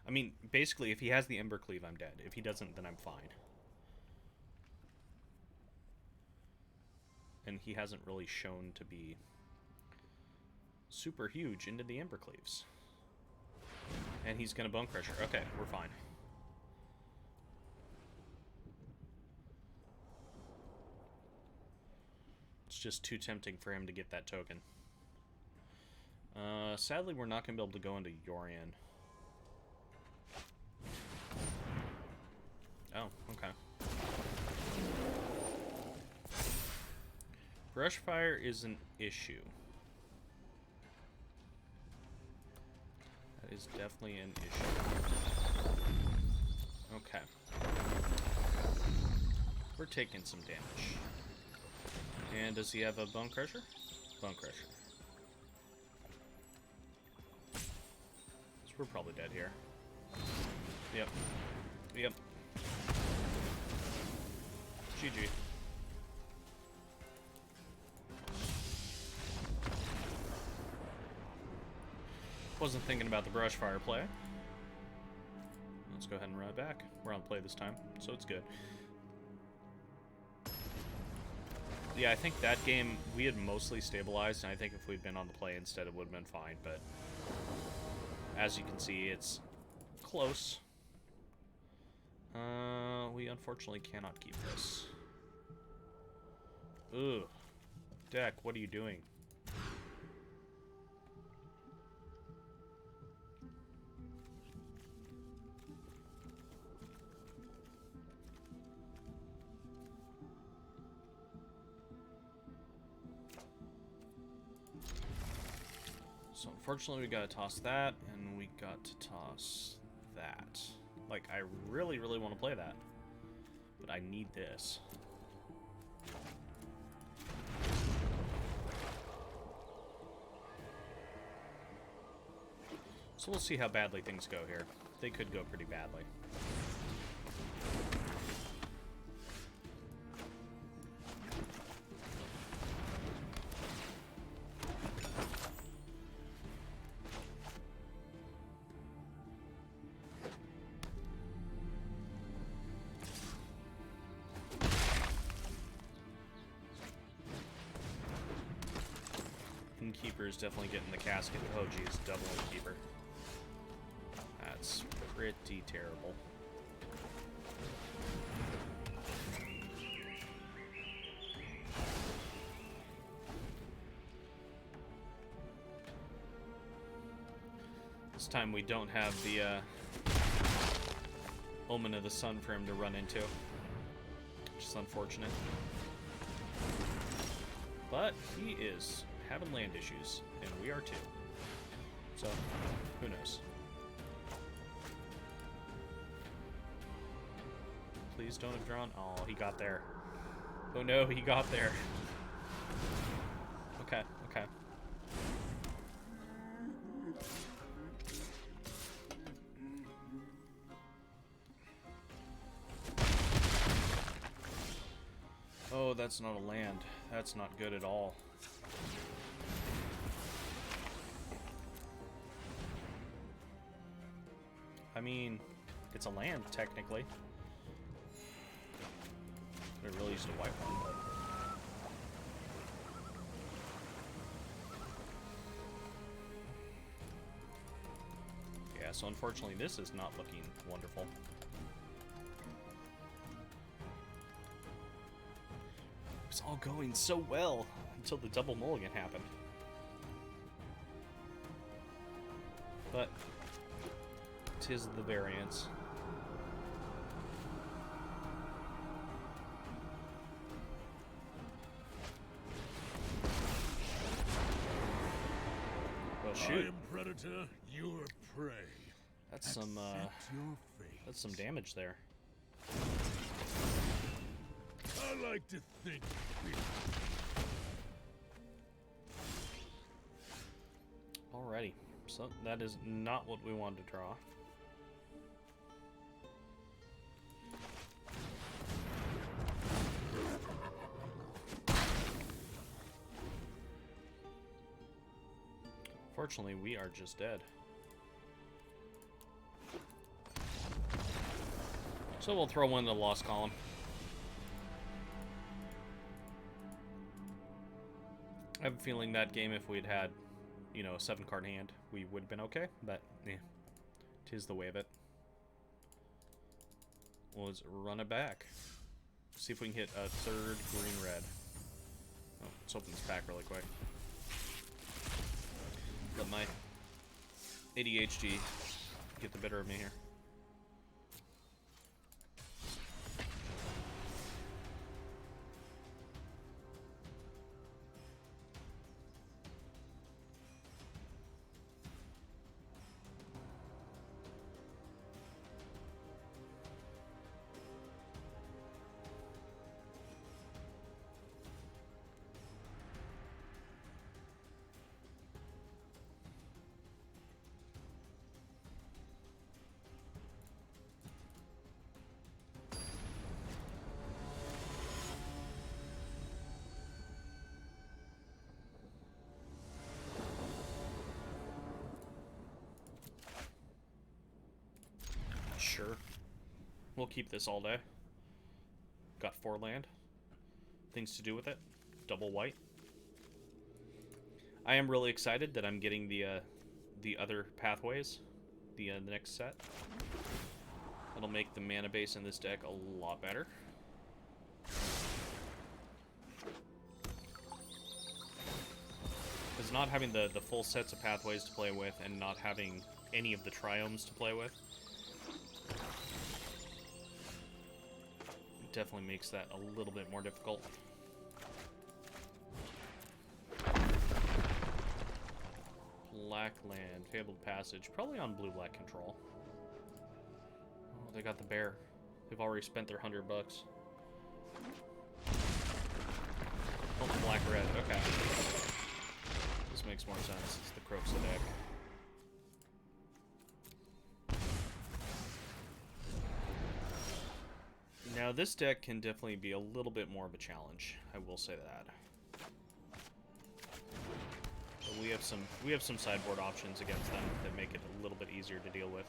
I mean, basically, if he has the Ember Cleave, I'm dead. If he doesn't, then I'm fine. And he hasn't really shown to be super huge into the Ember Cleaves. And he's gonna Bone Crusher. Okay, we're fine. It's just too tempting for him to get that token. Sadly, we're not going to be able to go into Yorion. Oh, okay. Brush Fire is an issue. That is definitely an issue. Okay. We're taking some damage. And does he have a Bone Crusher? Bone Crusher. So we're probably dead here. Yep. Yep. GG. Wasn't thinking about the Brush Fire play. Let's go ahead and run it back. We're on play this time, so it's good. Yeah, I think that game, we had mostly stabilized, and I think if we'd been on the play instead, it would have been fine, but as you can see, it's close. We unfortunately cannot keep this. Ugh. Deck, what are you doing? So unfortunately we gotta toss that, and we got to toss that. Like, I really, really want to play that. But I need this. So we'll see how badly things go here. They could go pretty badly. Innkeeper is definitely getting the casket. Oh, geez, double Innkeeper. That's pretty terrible. This time we don't have the Omen of the Sun for him to run into, which is unfortunate. But he is having land issues, and we are too. So, who knows? Please don't have drawn. Oh, he got there. Oh no, he got there. Okay, okay. Oh, that's not a land. That's not good at all. I mean, it's a land, technically. I really used to wipe one, but... Yeah, so unfortunately this is not looking wonderful. It was all going so well until the double mulligan happened. But 'tis the variance. Well, shoot. I am predator, you are prey. That's some that's some damage there. I like to think big. Alrighty, so that is not what we wanted to draw. Fortunately, we are just dead. So we'll throw one in the lost column. I have a feeling that game, if we'd had, you know, a 7-card hand, we would have been okay, but yeah, 'tis the way of it. Well, let's run it back. See if we can hit a third green-red. Oh, let's open this pack really quick. Let my ADHD get the better of me here. Sure. We'll keep this all day. Got 4 land. Things to do with it. Double white. I am really excited that I'm getting the other pathways, the next set. That'll make the mana base in this deck a lot better. Because not having the full sets of pathways to play with and not having any of the triomes to play with definitely makes that a little bit more difficult. Black land, fabled passage, probably on blue-black control. Oh, they got the bear. They've already spent their $100. Oh, black-red, okay. This makes more sense. It's the Croxa deck. Now, this deck can definitely be a little bit more of a challenge. I will say that. But we have some sideboard options against them that make it a little bit easier to deal with.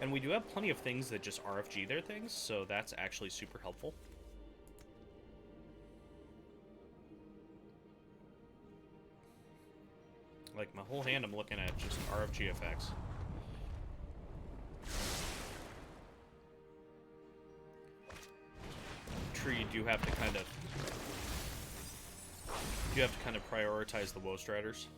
And we do have plenty of things that just RFG their things, so that's actually super helpful. Like, my whole hand I'm looking at just RFG effects. True, you do have to kind of... You have to kind of prioritize the Woe Striders.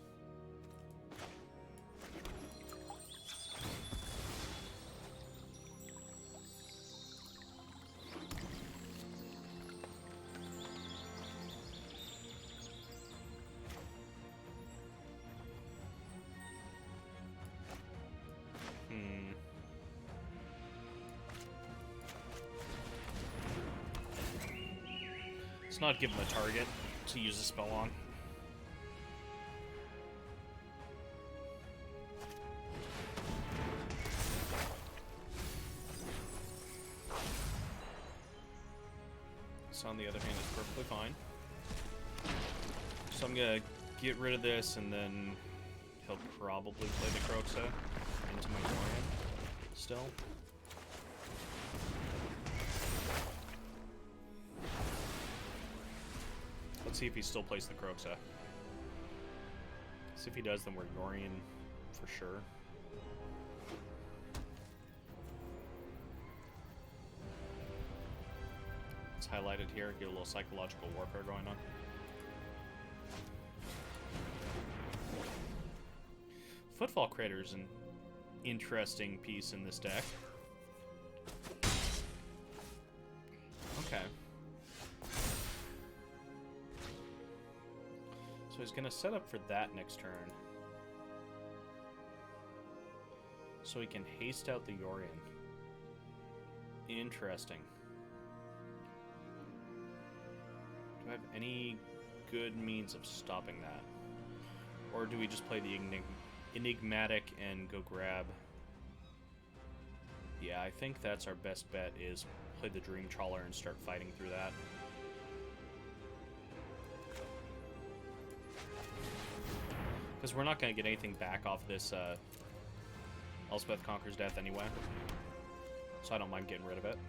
Not give him a target to use a spell on. This, on the other hand, is perfectly fine. So I'm gonna get rid of this, and then he'll probably play the Croxa into my Dorian still. Let's see if he still plays the Croxa. See if he does, then we're Yorian for sure. It's highlighted here. Get a little psychological warfare going on. Footfall Crater is an interesting piece in this deck. Okay. So he's going to set up for that next turn. So he can haste out the Yorian. Interesting. Do I have any good means of stopping that? Or do we just play the Enigmatic and go grab? Yeah, I think that's our best bet, is play the Dream Trawler and start fighting through that. Because we're not going to get anything back off this Elspeth Conquers Death anyway. So I don't mind getting rid of it.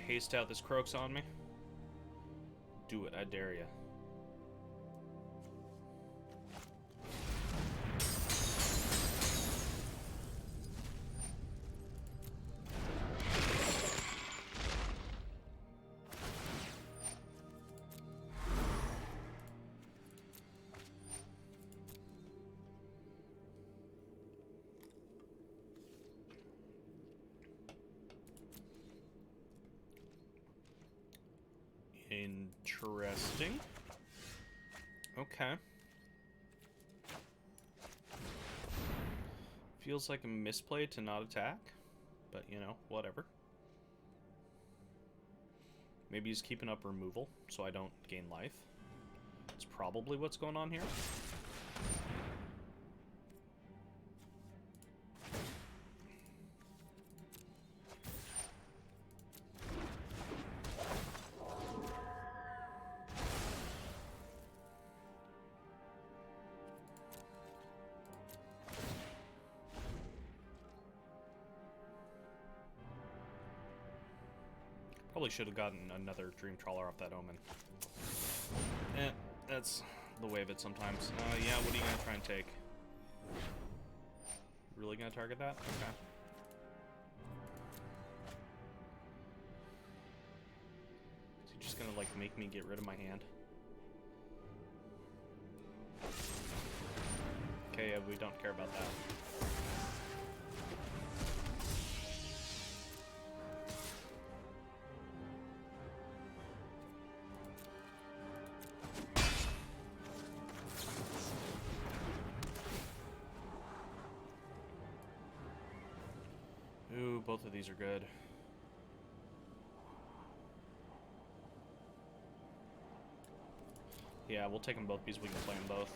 Haste out this Croaks on me. Do it, I dare ya. Interesting. Okay. Feels like a misplay to not attack, but you know, whatever. Maybe he's keeping up removal so I don't gain life. That's probably what's going on here. Probably should have gotten another Dream Trawler off that Omen. That's the way of it sometimes. Yeah, what are you going to try and take? Really going to target that? Okay. Is he just going to, like, make me get rid of my hand? Okay, yeah, we don't care about that. Ooh, both of these are good. Yeah, we'll take them both because we can play them both.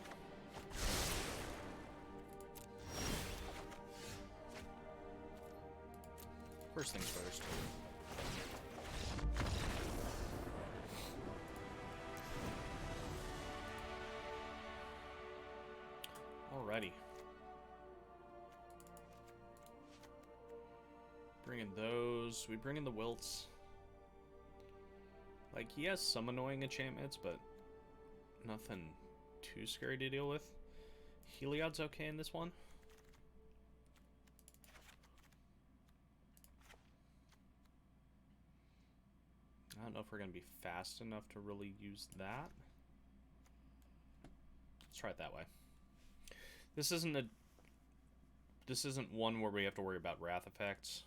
First things first. Alrighty. Bring in those. We bring in the Wilts. Like, he has some annoying enchantments, but nothing too scary to deal with. Heliod's okay in this one. I don't know if we're going to be fast enough to really use that. Let's try it that way. This isn't one where we have to worry about wrath effects.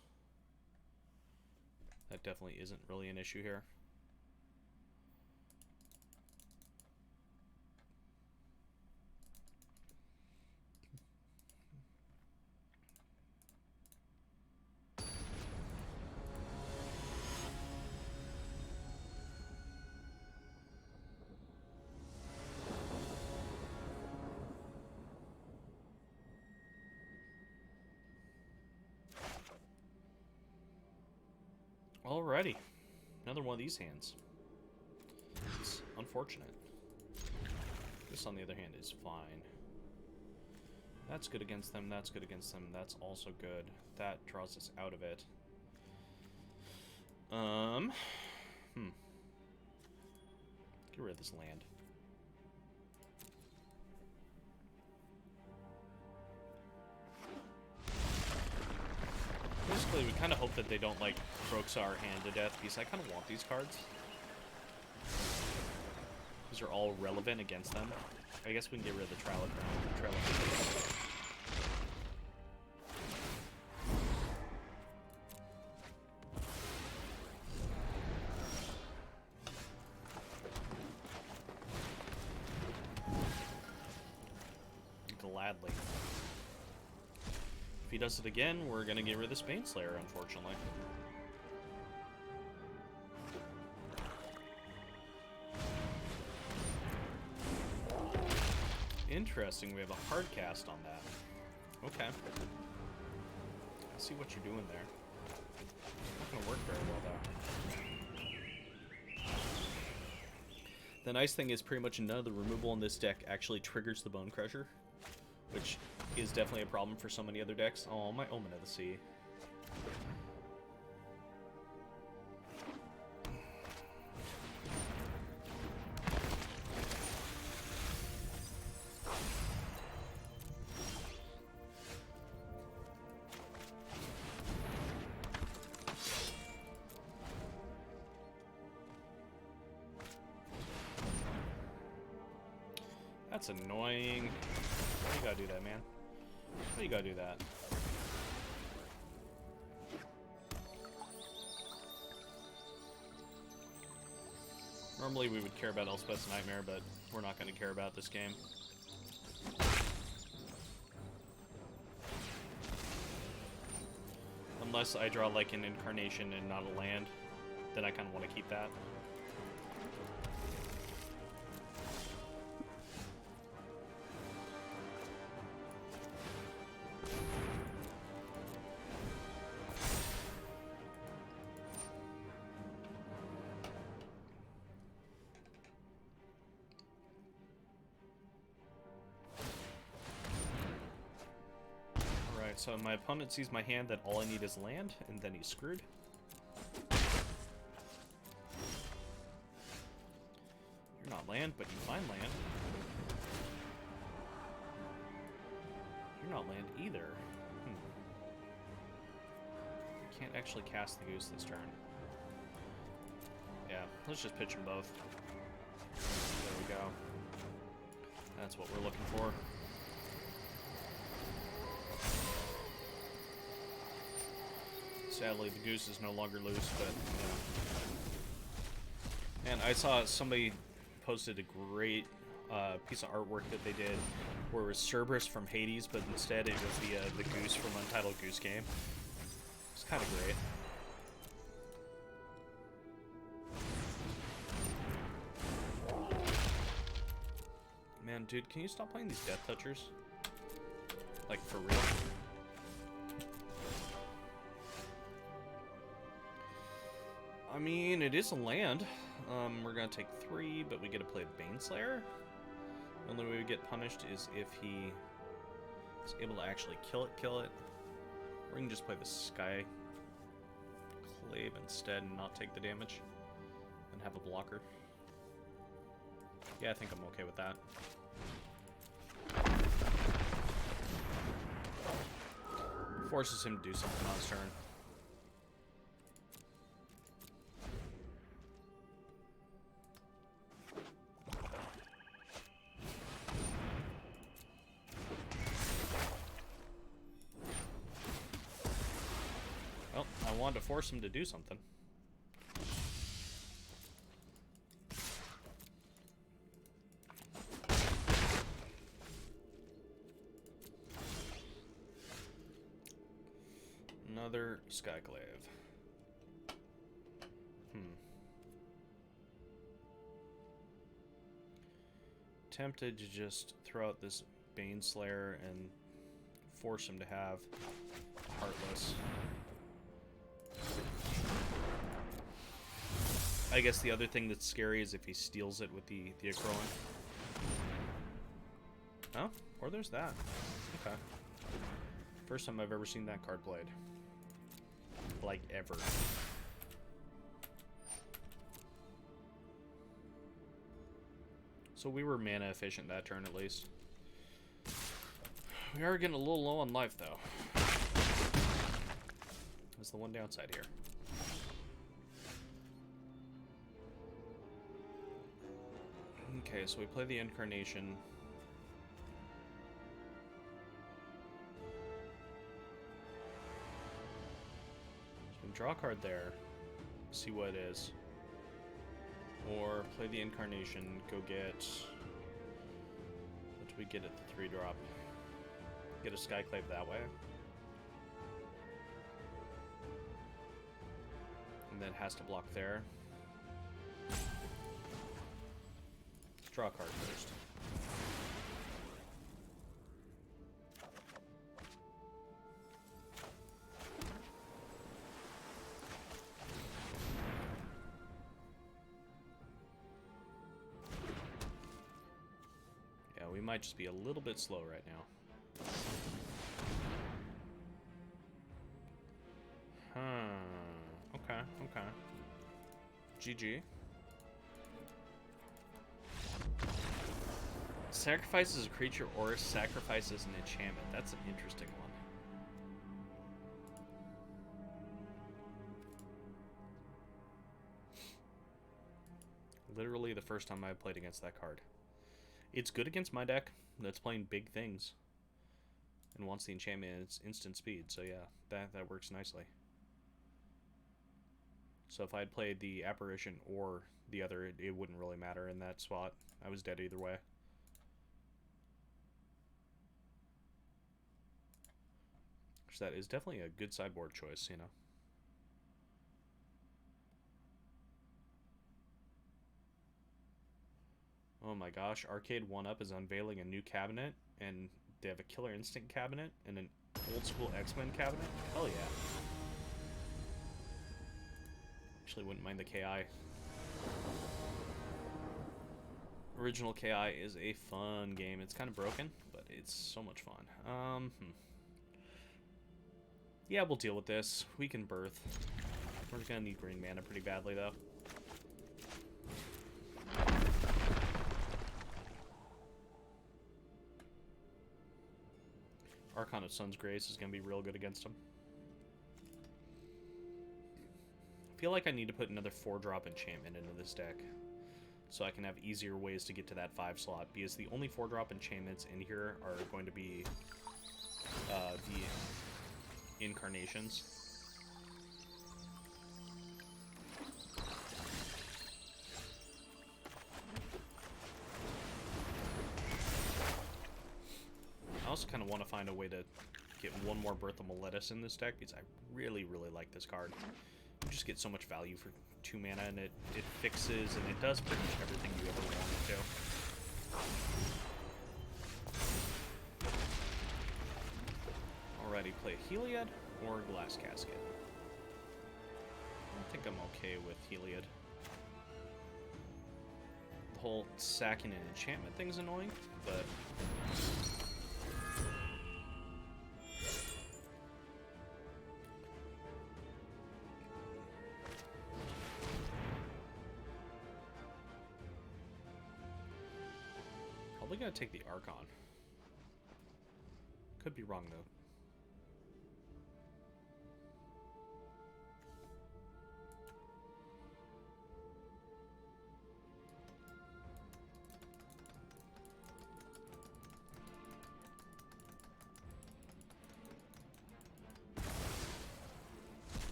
That definitely isn't really an issue here. Alrighty. Another one of these hands. It's unfortunate. This, on the other hand, is fine. That's good against them, that's good against them, that's also good. That draws us out of it. Get rid of this land. Basically, we kind of hope that they don't, like, Broxa our hand to death, because I kind of want these cards. These are all relevant against them. I guess we can get rid of the Trailer. Gladly. If he does it again, we're gonna get rid of the Spaneslayer, unfortunately. Interesting, we have a hard cast on that. Okay. I see what you're doing there. Not gonna work very well, though. The nice thing is pretty much none of the removal in this deck actually triggers the Bone Crusher, which is definitely a problem for so many other decks. Oh, my Omen of the Sea. That's annoying. Why you gotta do that, man? Why you gotta do that? Normally we would care about Elspeth's Nightmare, but we're not going to care about this game. Unless I draw like an Incarnation and not a land, then I kind of want to keep that. So my opponent sees my hand that all I need is land, and then he's screwed. You're not land, but you find land. You're not land either. You can't actually cast the Goose this turn. Yeah, let's just pitch them both. There we go. That's what we're looking for. Sadly, the Goose is no longer loose, but, you know. And I saw somebody posted a great piece of artwork that they did where it was Cerberus from Hades, but instead it was the Goose from Untitled Goose Game. It's kind of great. Man, dude, can you stop playing these Death Touchers? Like, for real? I mean, it is a land. We're gonna take 3, but we get to play Baneslayer. The only way we get punished is if he is able to actually kill it. Or we can just play the Sky Clave instead and not take the damage. And have a blocker. Yeah, I think I'm okay with that. Forces him to do something on his turn. Well, I wanted to force him to do something. Another Skyclave. Tempted to just throw out this Baneslayer and force him to have Heartless. I guess the other thing that's scary is if he steals it with the Acroan. Oh, or there's that. Okay. First time I've ever seen that card played. Like, ever. So we were mana efficient that turn, at least. We are getting a little low on life, though. That's the one downside here. Okay, so we play the Incarnation. So we can draw a card there. See what it is. Or play the Incarnation, go get... What do we get at the 3-drop? Get a Skyclave that way. And then has to block there. Let's draw a card first. We might just be a little bit slow right now. Okay. GG. Sacrifices a creature or sacrifices an enchantment. That's an interesting one. Literally the first time I played against that card. It's good against my deck that's playing big things and wants the enchantment and its instant speed. So yeah, that works nicely. So if I'd played the Apparition or the other, it wouldn't really matter in that spot. I was dead either way. So that is definitely a good sideboard choice, you know. Oh my gosh, Arcade 1-Up is unveiling a new cabinet, and they have a Killer Instinct cabinet and an old school X-Men cabinet. Hell yeah. Actually wouldn't mind the KI. Original KI is a fun game. It's kind of broken, but it's so much fun. Yeah, we'll deal with this. We can birth. We're gonna need green mana pretty badly, though. Archon of Sun's Grace is going to be real good against him. I feel like I need to put another 4-drop enchantment into this deck so I can have easier ways to get to that 5 slot, because the only 4-drop enchantments in here are going to be the Incarnations. I also kind of want to find a way to get one more Birth of Meletis in this deck, because I really, really like this card. You just get so much value for 2 mana, and it fixes, and it does pretty much everything you ever want it to. play a Heliod or Glass Casket? I think I'm okay with Heliod. The whole sacking and enchantment thing's annoying, but... Probably gonna take the Archon. Could be wrong, though.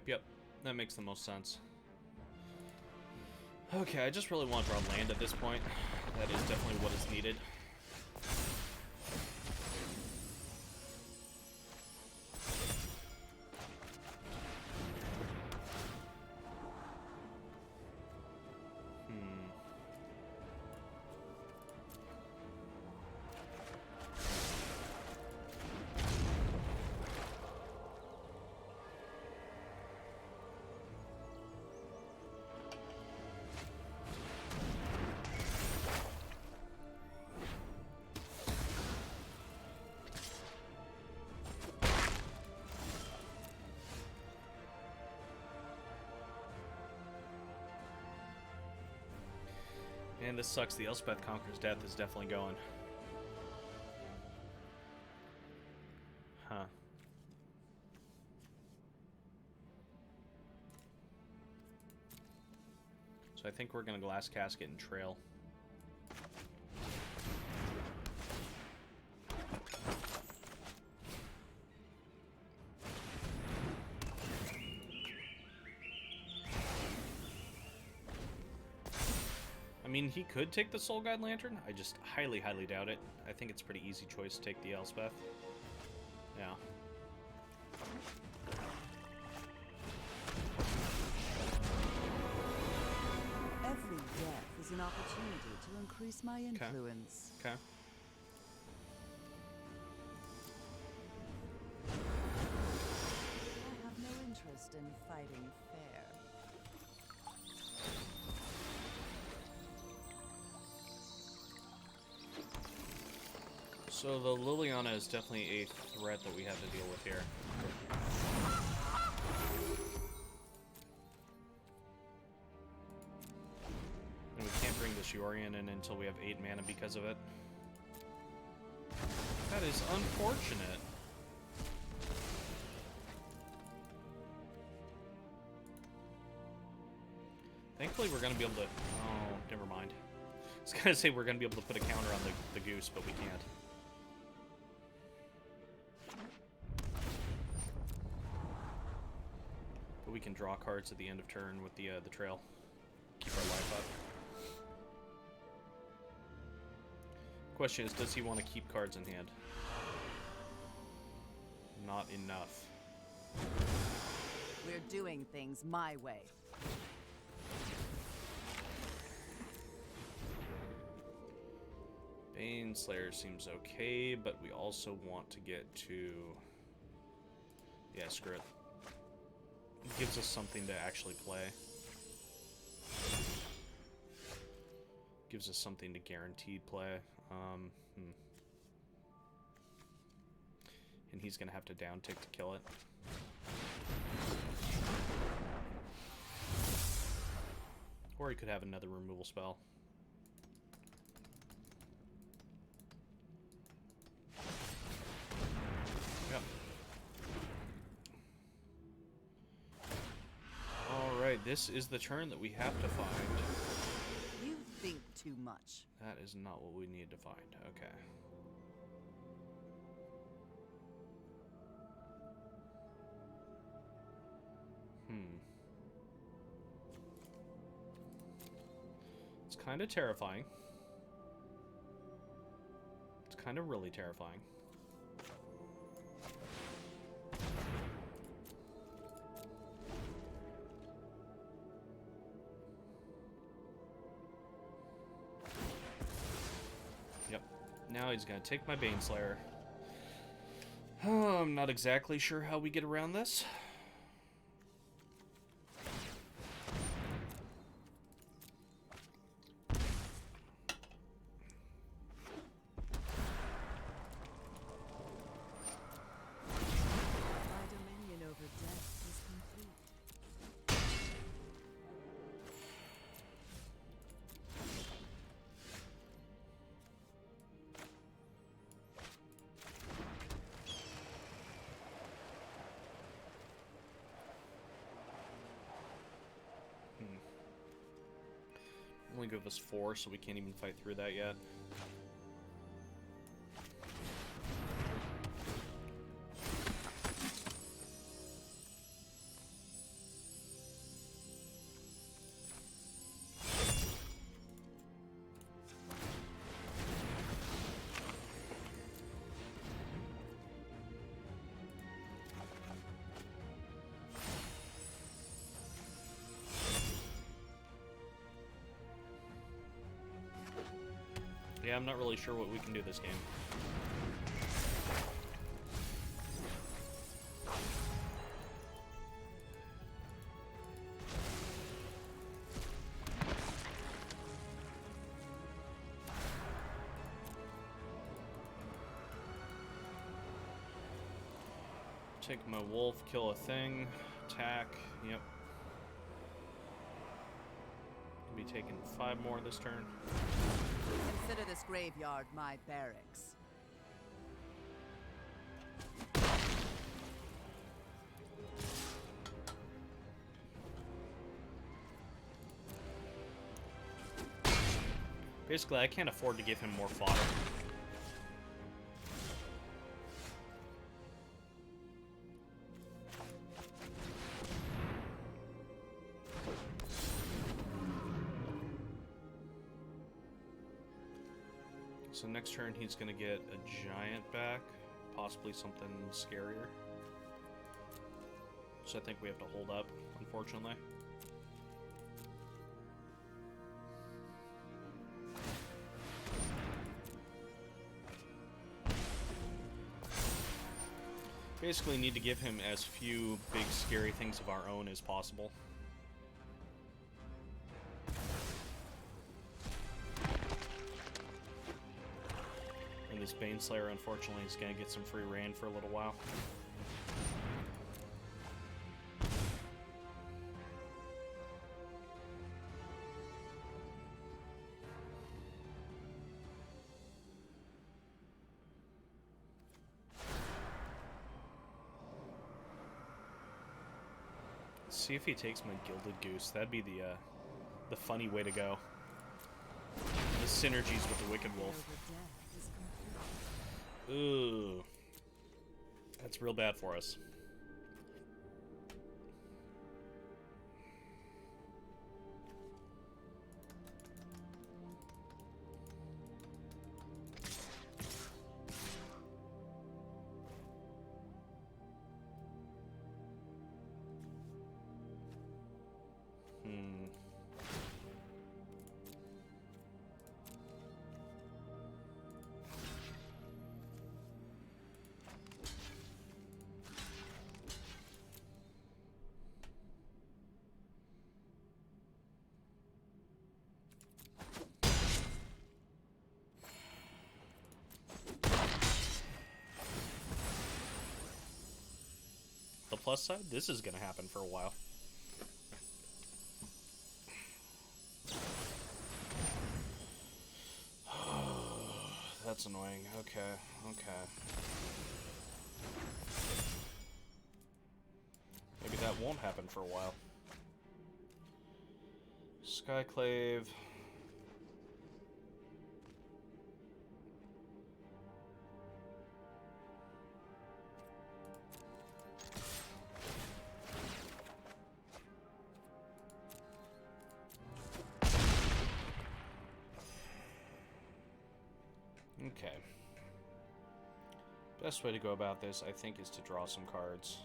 Yep. That makes the most sense. Okay, I just really want to draw land at this point. That is definitely what is needed. And this sucks. The Elspeth Conqueror's Death is definitely going. Huh. So I think we're going to Glass Casket and Trail. I mean, he could take the Soul Guide Lantern. I just highly, highly doubt it. I think it's a pretty easy choice to take the Elspeth. Yeah. Every death is an opportunity to increase my influence. Okay. I have no interest in fighting fair. So the Liliana is definitely a threat that we have to deal with here. And we can't bring the Shiorian in until we have 8 mana because of it. That is unfortunate. Thankfully we're going to be able to... Oh, never mind. I was going to say we're going to be able to put a counter on the goose, but we can't. But we can draw cards at the end of turn with the trail. Keep our life up. Question is, does he want to keep cards in hand? Not enough. We're doing things my way. Baneslayer seems okay, but we also want to get to... Yeah, screw it. It gives us something to actually play. Gives us something to guaranteed play. And he's gonna have to down tick to kill it. Or he could have another removal spell. Yep. Alright, this is the turn that we have to find. You think too much. That is not what we need to find. Okay. It's kind of terrifying. It's kind of really terrifying. Yep. Now he's gonna take my Baneslayer. I'm not exactly sure how we get around this. My dominion over death is complete. Only give us 4, so we can't even fight through that yet. Yeah, I'm not really sure what we can do this game. Take my wolf, kill a thing, attack, yep. Be taking 5 more this turn. Consider this graveyard my barracks. Basically, I can't afford to give him more fodder. So next turn he's gonna get a giant back, possibly something scarier. So I think we have to hold up, unfortunately. Basically need to give him as few big scary things of our own as possible. And this Baneslayer, unfortunately, is going to get some free reign for a little while. See if he takes my Gilded Goose. That'd be the funny way to go. The synergies with the Wicked Wolf. Ooh. That's real bad for us. The plus side, this is going to happen for a while. That's annoying. Okay, okay. Maybe that won't happen for a while. Skyclave. Okay. Best way to go about this, I think, is to draw some cards.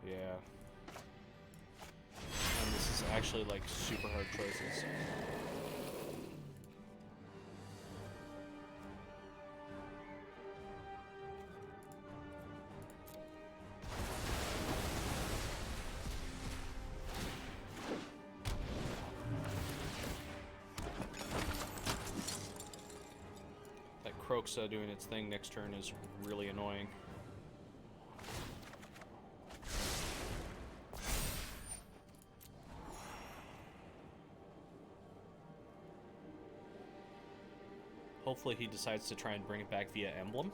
Yeah. And this is actually, like, super hard choices. Kroxa doing its thing next turn is really annoying. Hopefully he decides to try and bring it back via emblem.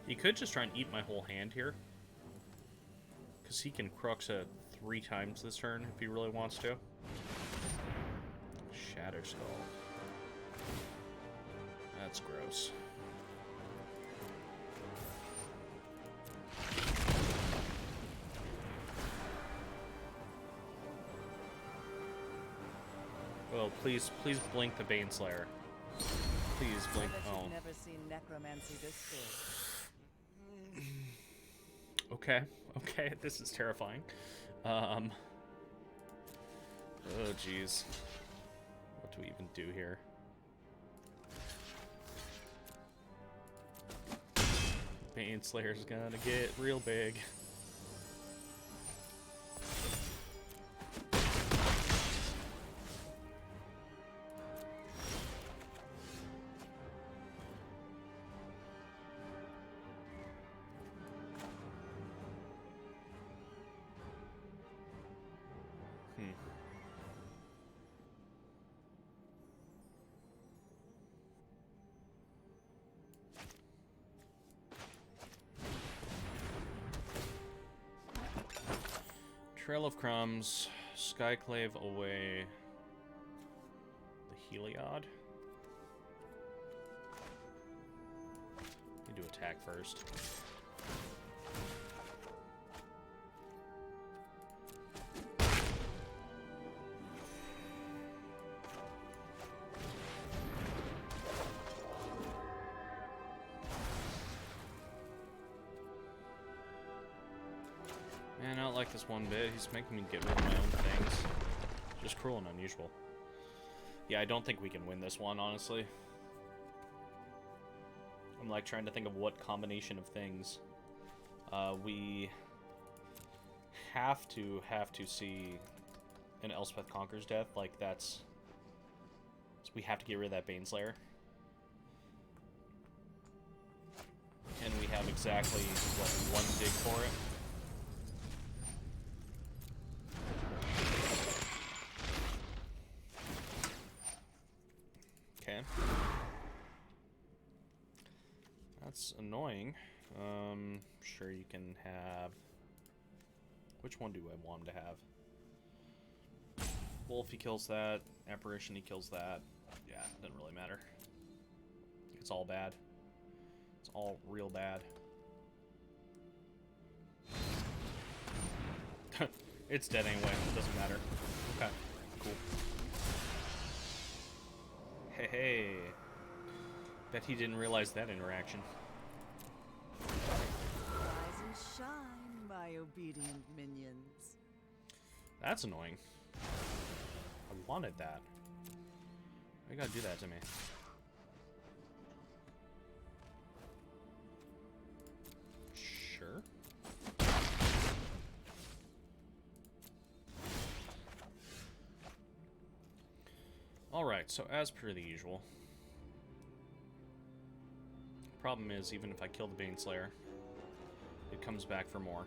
He could just try and eat my whole hand here. Because he can Kroxa 3 times this turn if he really wants to. Shatter Skull. That's gross. Oh, please blink the Baneslayer. Please blink. Oh. I've never seen necromancy this good. Okay, okay, this is terrifying. Oh, jeez. What do we even do here? Baneslayer's gonna get real big. Trail of Crumbs, Skyclave away the Heliod. Need to attack first. Man, I don't like this one bit. He's making me get rid of my own things. Just cruel and unusual. Yeah, I don't think we can win this one, honestly. I'm like trying to think of what combination of things we have to see an Elspeth Conqueror's death. Like that's, so we have to get rid of that Baneslayer. And we have exactly what, 1 dig for it. Okay. That's annoying. Sure you can have... Which one do I want him to have? Wolf, he kills that. Apparition, he kills that. Yeah, doesn't really matter. It's all bad. It's all real bad. It's dead anyway. It doesn't matter. Okay, cool. Hey, bet he didn't realize that interaction. Rise and shine, my obedient minions. That's annoying. I wanted that. Why you gotta do that to me? Sure. Alright, so as per the usual. Problem is, even if I kill the Baneslayer, it comes back for more.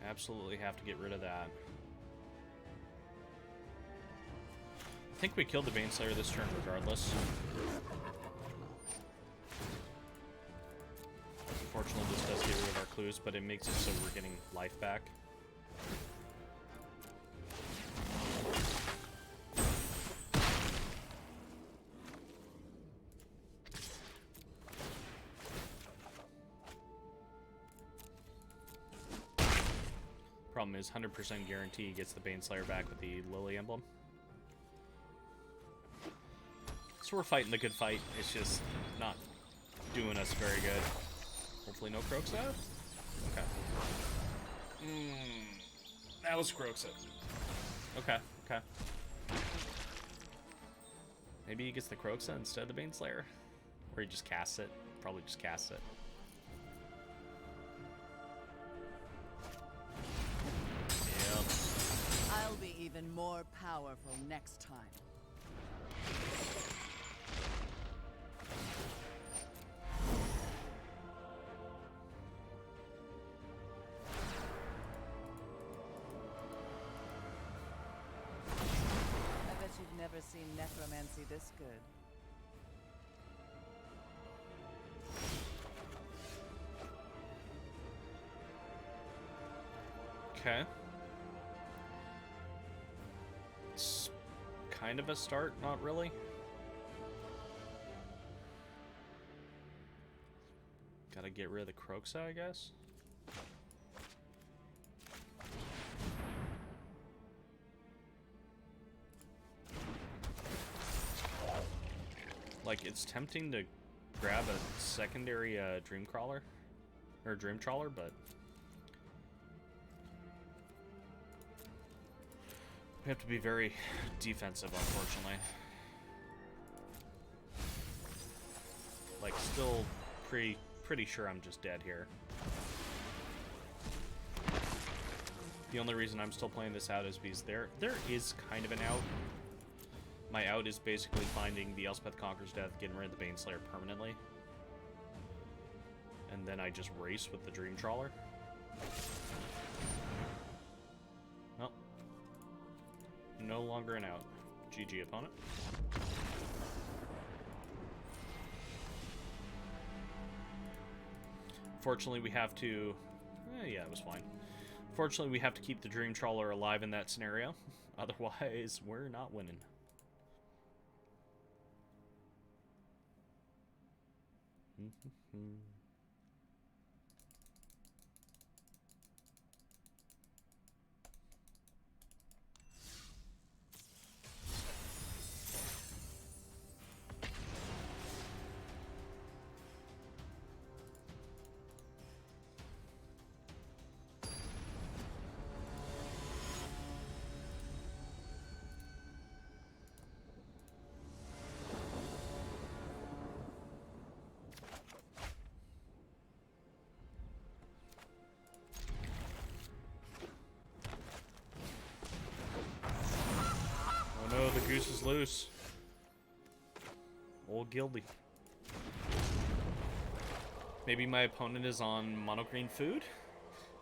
Absolutely have to get rid of that. I think we killed the Baneslayer this turn regardless. Unfortunately, this does get rid of our clues, but it makes it so we're getting life back. problem is 100% guarantee he gets the Baneslayer back with the Lily emblem. So we're fighting the good fight. It's just not doing us very good. Hopefully no Kroxa. Okay. That was Kroxa. Okay, okay. Maybe he gets the Kroxa instead of the Baneslayer. Or he just casts it. Probably just casts it. Yep. I'll be even more powerful next time. I bet you've never seen necromancy this good. Okay. It's kind of a start, not really. Gotta get rid of the Kroxa, I guess. Like, it's tempting to grab a secondary Dreamcrawler, or Dream Trawler, but we have to be very defensive, unfortunately. Like, still pretty sure I'm just dead here. The only reason I'm still playing this out is because there is kind of an out. My out is basically finding the Elspeth Conqueror's Death, getting rid of the Baneslayer permanently. And then I just race with the Dream Trawler. Well, no longer an out. GG, opponent. Fortunately, we have to... yeah, it was fine. Fortunately, we have to keep the Dream Trawler alive in that scenario. Otherwise, we're not winning. Oh, the goose is loose. Old Gildy. Maybe my opponent is on mono green food?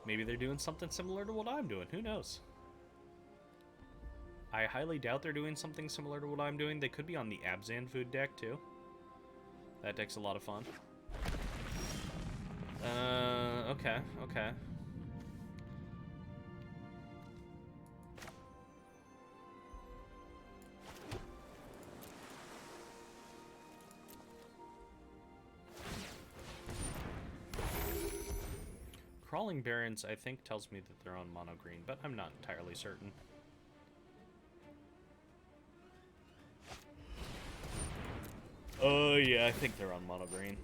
Maybe they're doing something similar to what I'm doing. Who knows? I highly doubt they're doing something similar to what I'm doing. They could be on the Abzan food deck, too. That deck's a lot of fun. Okay, okay. Crawling Barrens, I think, tells me that they're on mono green, but I'm not entirely certain. Oh, yeah, I think they're on mono green.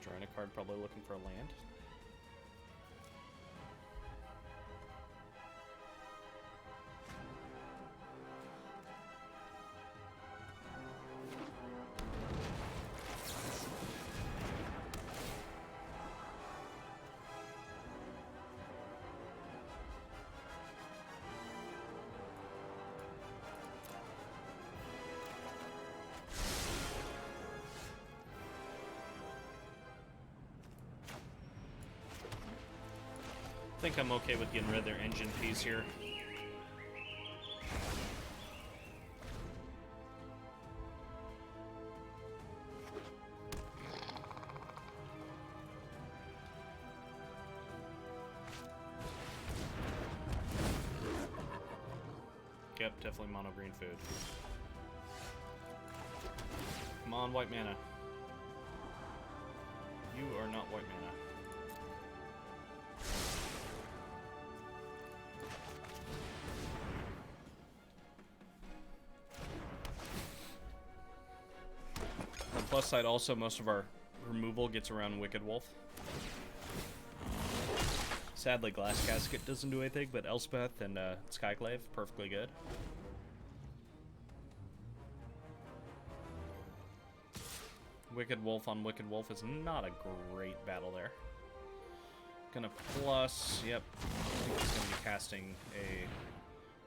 Drawing a card, probably looking for a land. I think I'm okay with getting rid of their engine piece here. Yep, definitely mono green food. Come on, white mana. You are not white mana. On the plus side, also, most of our removal gets around Wicked Wolf. Sadly, Glass Casket doesn't do anything, but Elspeth and Skyclave, perfectly good. Wicked Wolf on Wicked Wolf is not a great battle there. Gonna plus, yep. I think he's gonna be casting a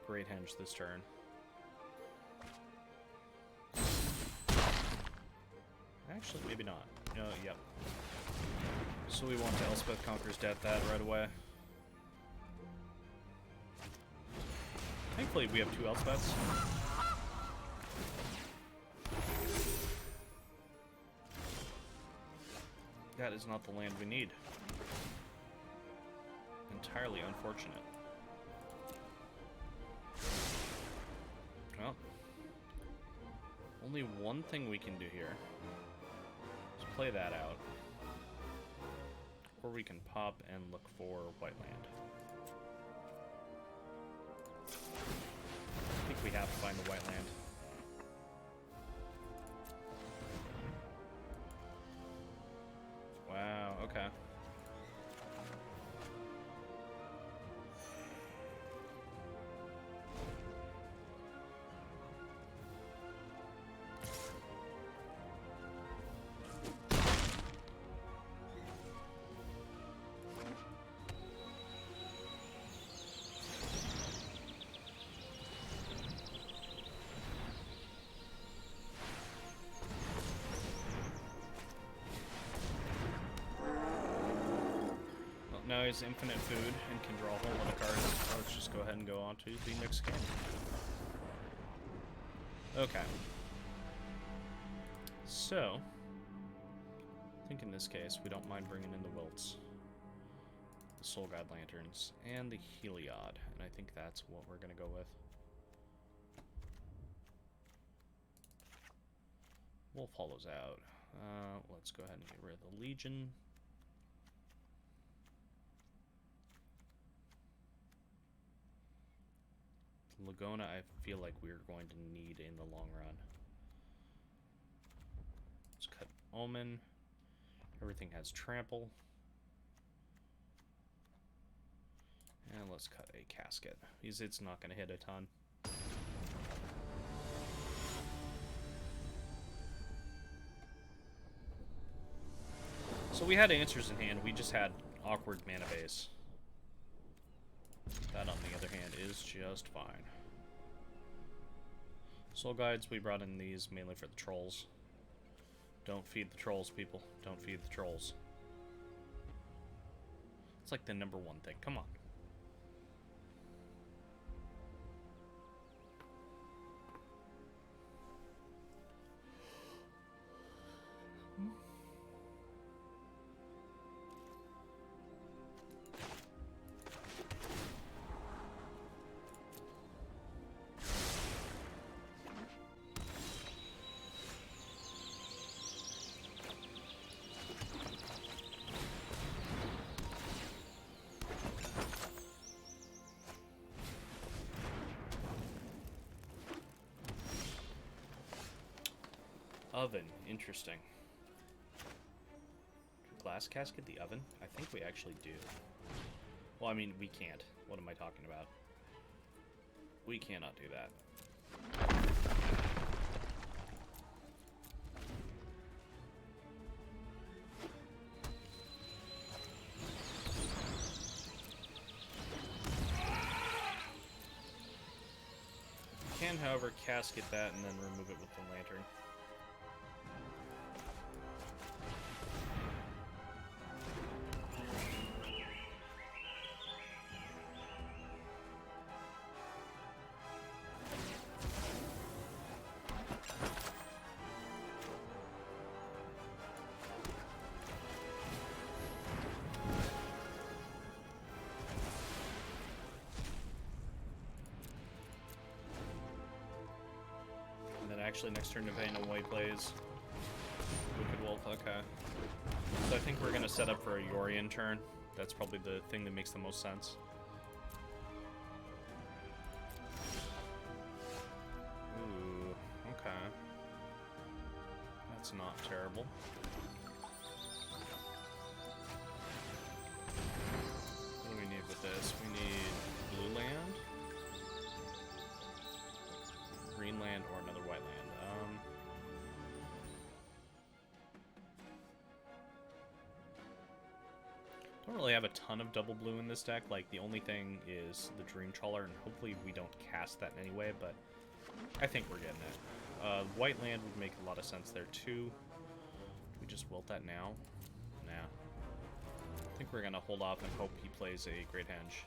Great Henge this turn. Actually, maybe not. No, yep. So we want to Elspeth Conquers Death that right away. Thankfully, we have 2 Elspeths. That is not the land we need. Entirely unfortunate. Well, only one thing we can do here is play that out. Or we can pop and look for white land. I think we have to find the white land. Wow, okay. Now he's infinite food and can draw a whole lot of cards. So let's just go ahead and go on to the next game. Okay. So, I think in this case we don't mind bringing in the Wilts, the Soul Guide Lanterns, and the Heliod, and I think that's what we're gonna go with. Wolf Hollow's out. Let's go ahead and get rid of the Legion. Lagona, I feel like we're going to need in the long run. Let's cut Omen. Everything has Trample. And let's cut a Casket, because it's not going to hit a ton. So we had answers in hand, we just had awkward mana base. That, on the other hand, is just fine. Soul Guides, we brought in these mainly for the trolls. Don't feed the trolls, people. Don't feed the trolls. It's like the #1 thing. Come on. Oven, interesting. Glass Casket the oven? I think we actually do. Well, I mean, we can't. What am I talking about? We cannot do that. Can, however, casket that and then remove it with the lantern. actually next turn depending on what he plays. Wicked Wolf, okay. So I think we're gonna set up for a Yorion turn. That's probably the thing that makes the most sense. Ooh, okay. That's not terrible. What do we need with this? We need blue land, green land, or another white land. Don't really have a ton of double blue in this deck. Like, the only thing is the Dream Trawler, and hopefully we don't cast that in any way, but I think we're getting it. White land would make a lot of sense there, too. Do we just wilt that now? Nah. I think we're going to hold off and hope he plays a Great Henge.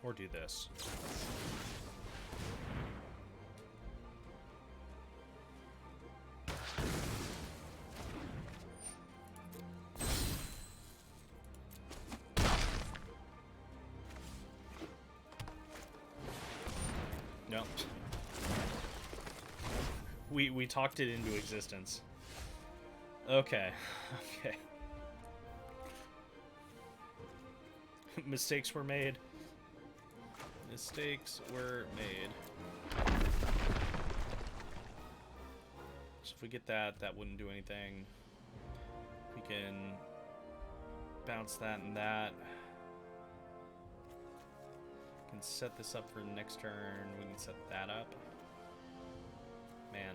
Or do this. No. We talked it into existence. Okay. Okay. Mistakes were made. Mistakes were made. So if we get that, that wouldn't do anything. We can bounce that and that. Can set this up for next turn. We can set that up. Man.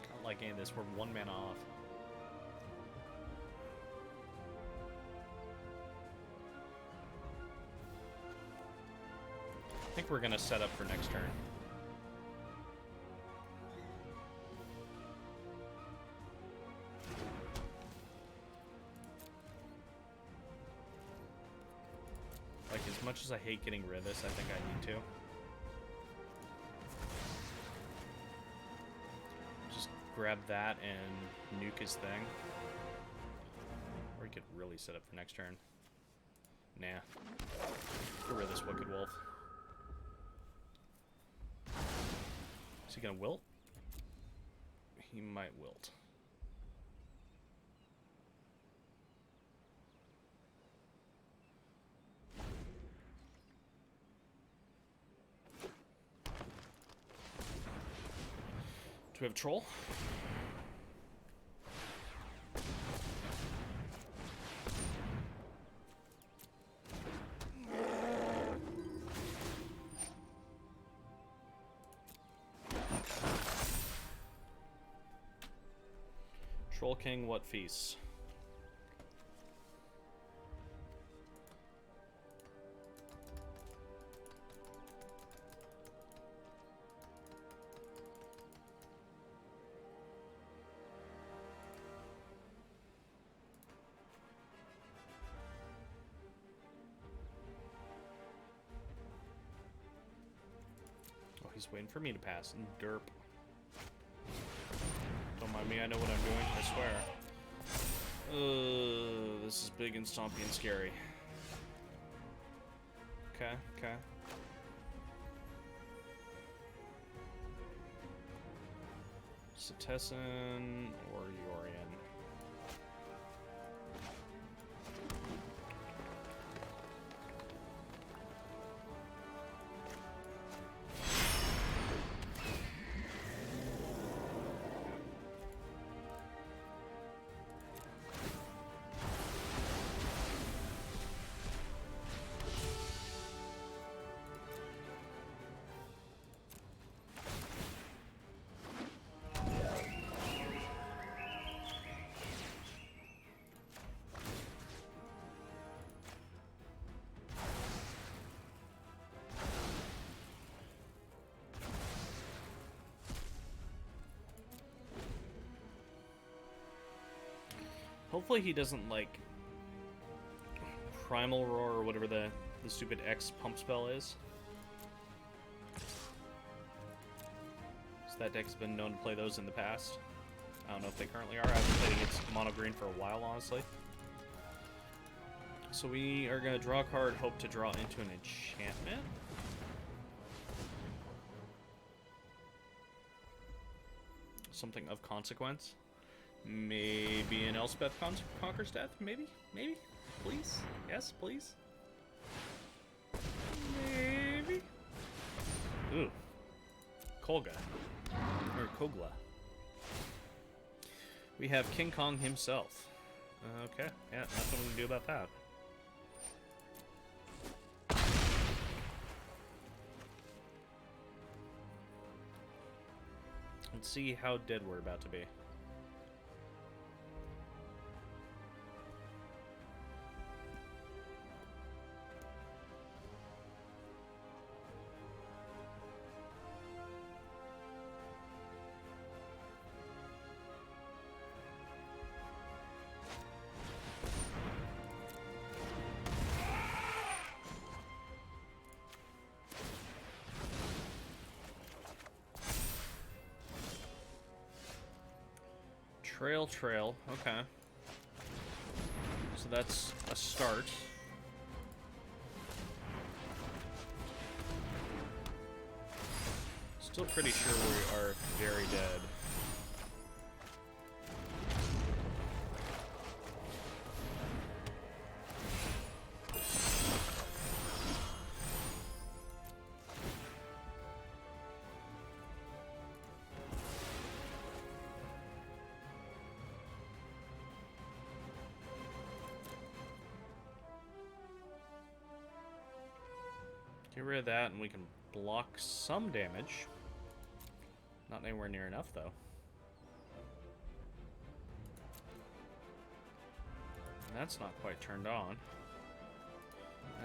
I don't like any of this. We're 1 mana off. I think we're going to set up for next turn. Like, as much as I hate getting rid of this, I think I need to. Just grab that and nuke his thing. Or he could really set up for next turn. Nah. Get rid of this Wicked Wolf. Is he gonna wilt? He might wilt. Do we have a troll? Troll King, what feasts? Oh, he's waiting for me to pass. Derp. Don't mind me, I know what I'm doing, I swear. This is big and stompy and scary. Okay, okay. Cetessan or Yorion? Hopefully he doesn't, like, Primal Roar or whatever the stupid X pump spell is. So that deck's been known to play those in the past. don't know if they currently are. I haven't played against mono green for a while, honestly. So we are going to draw a card, hope to draw into an enchantment. Something of consequence. Maybe an Elspeth Conquers Death? Maybe? Maybe? Please? Yes, please? Maybe? Ooh. Kolga. Or Kogla. We have King Kong himself. Okay, yeah, nothing we can do about that. Let's see how dead we're about to be. Trail, okay. So that's a start. Still pretty sure we are very dead. Get rid of that and we can block some damage. Not anywhere near enough, though. And that's not quite turned on.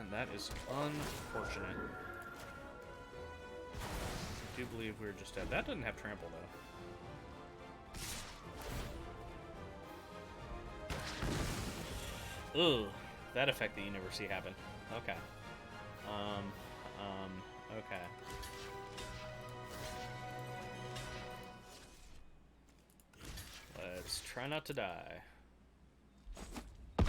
And that is unfortunate. I do believe we were just dead. That doesn't have trample, though. Ugh. That effect that you never see happen. Okay. Okay. Let's try not to die. I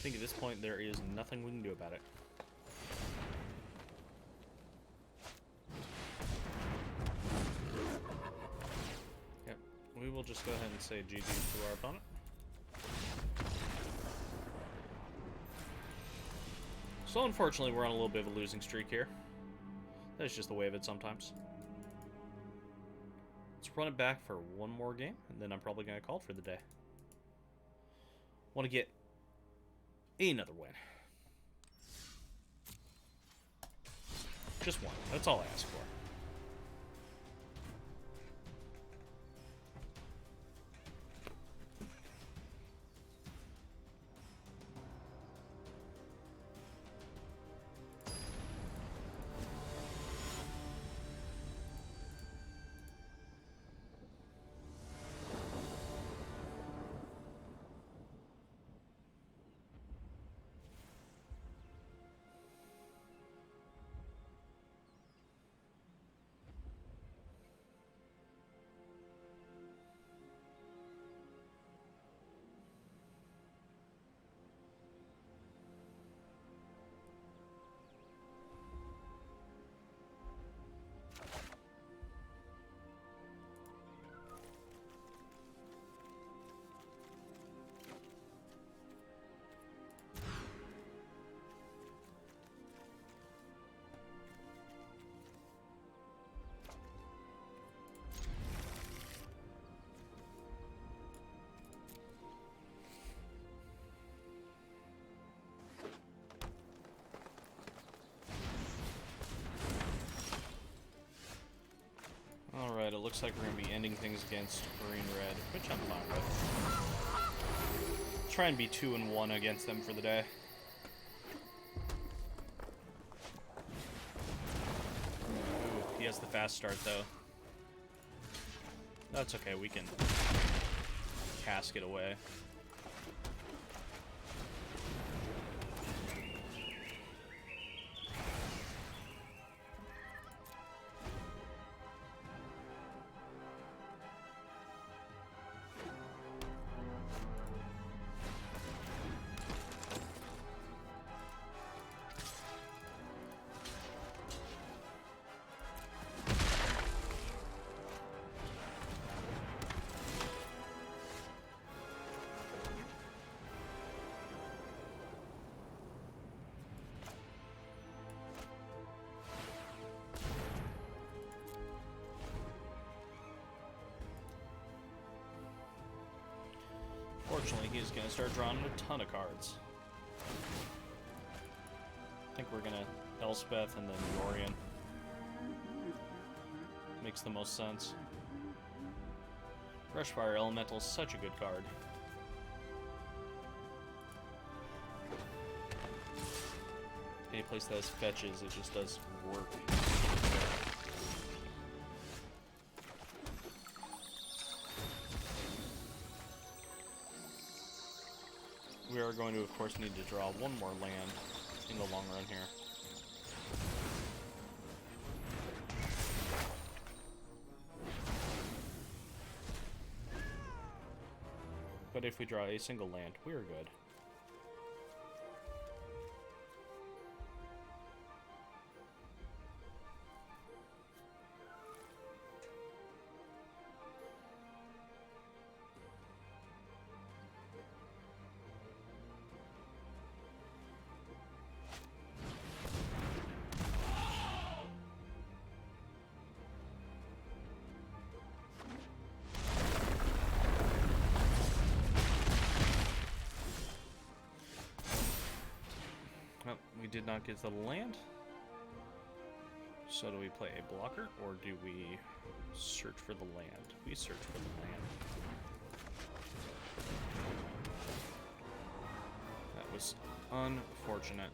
think at this point there is nothing we can do about it. We will just go ahead and say GG to our opponent. So unfortunately, we're on a little bit of a losing streak here. That's just the way of it sometimes. Let's run it back for one more game, and then I'm probably going to call it for the day. Want to get another win. Just one. That's all I ask for. Alright, it looks like we're going to be ending things against green-red, which I'm fine with. Try and be 2-1 against them for the day. Ooh, he has the fast start, though. That's okay, we can cask it away. unfortunately, he's going to start drawing a ton of cards. I think we're going to Elspeth and then Yorion. Makes the most sense. Rushfire Elemental is such a good card. Any place that has fetches, it just does work. We are going to, of course, need to draw one more land in the long run here. But if we draw a single land, we're good. Well, we did not get to the land. So do we play a blocker, or do we search for the land? We search for the land. That was unfortunate.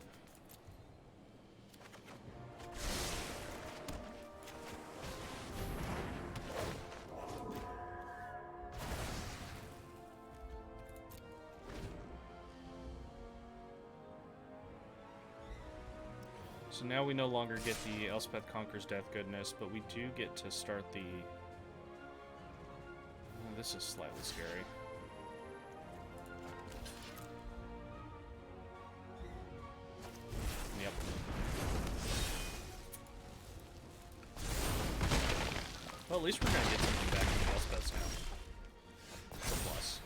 So now we no longer get the Elspeth Conquers Death goodness, but we do get to start the... Oh, this is slightly scary. Yep. Well, at least we're gonna get something back from the Elspeths now. It's a plus.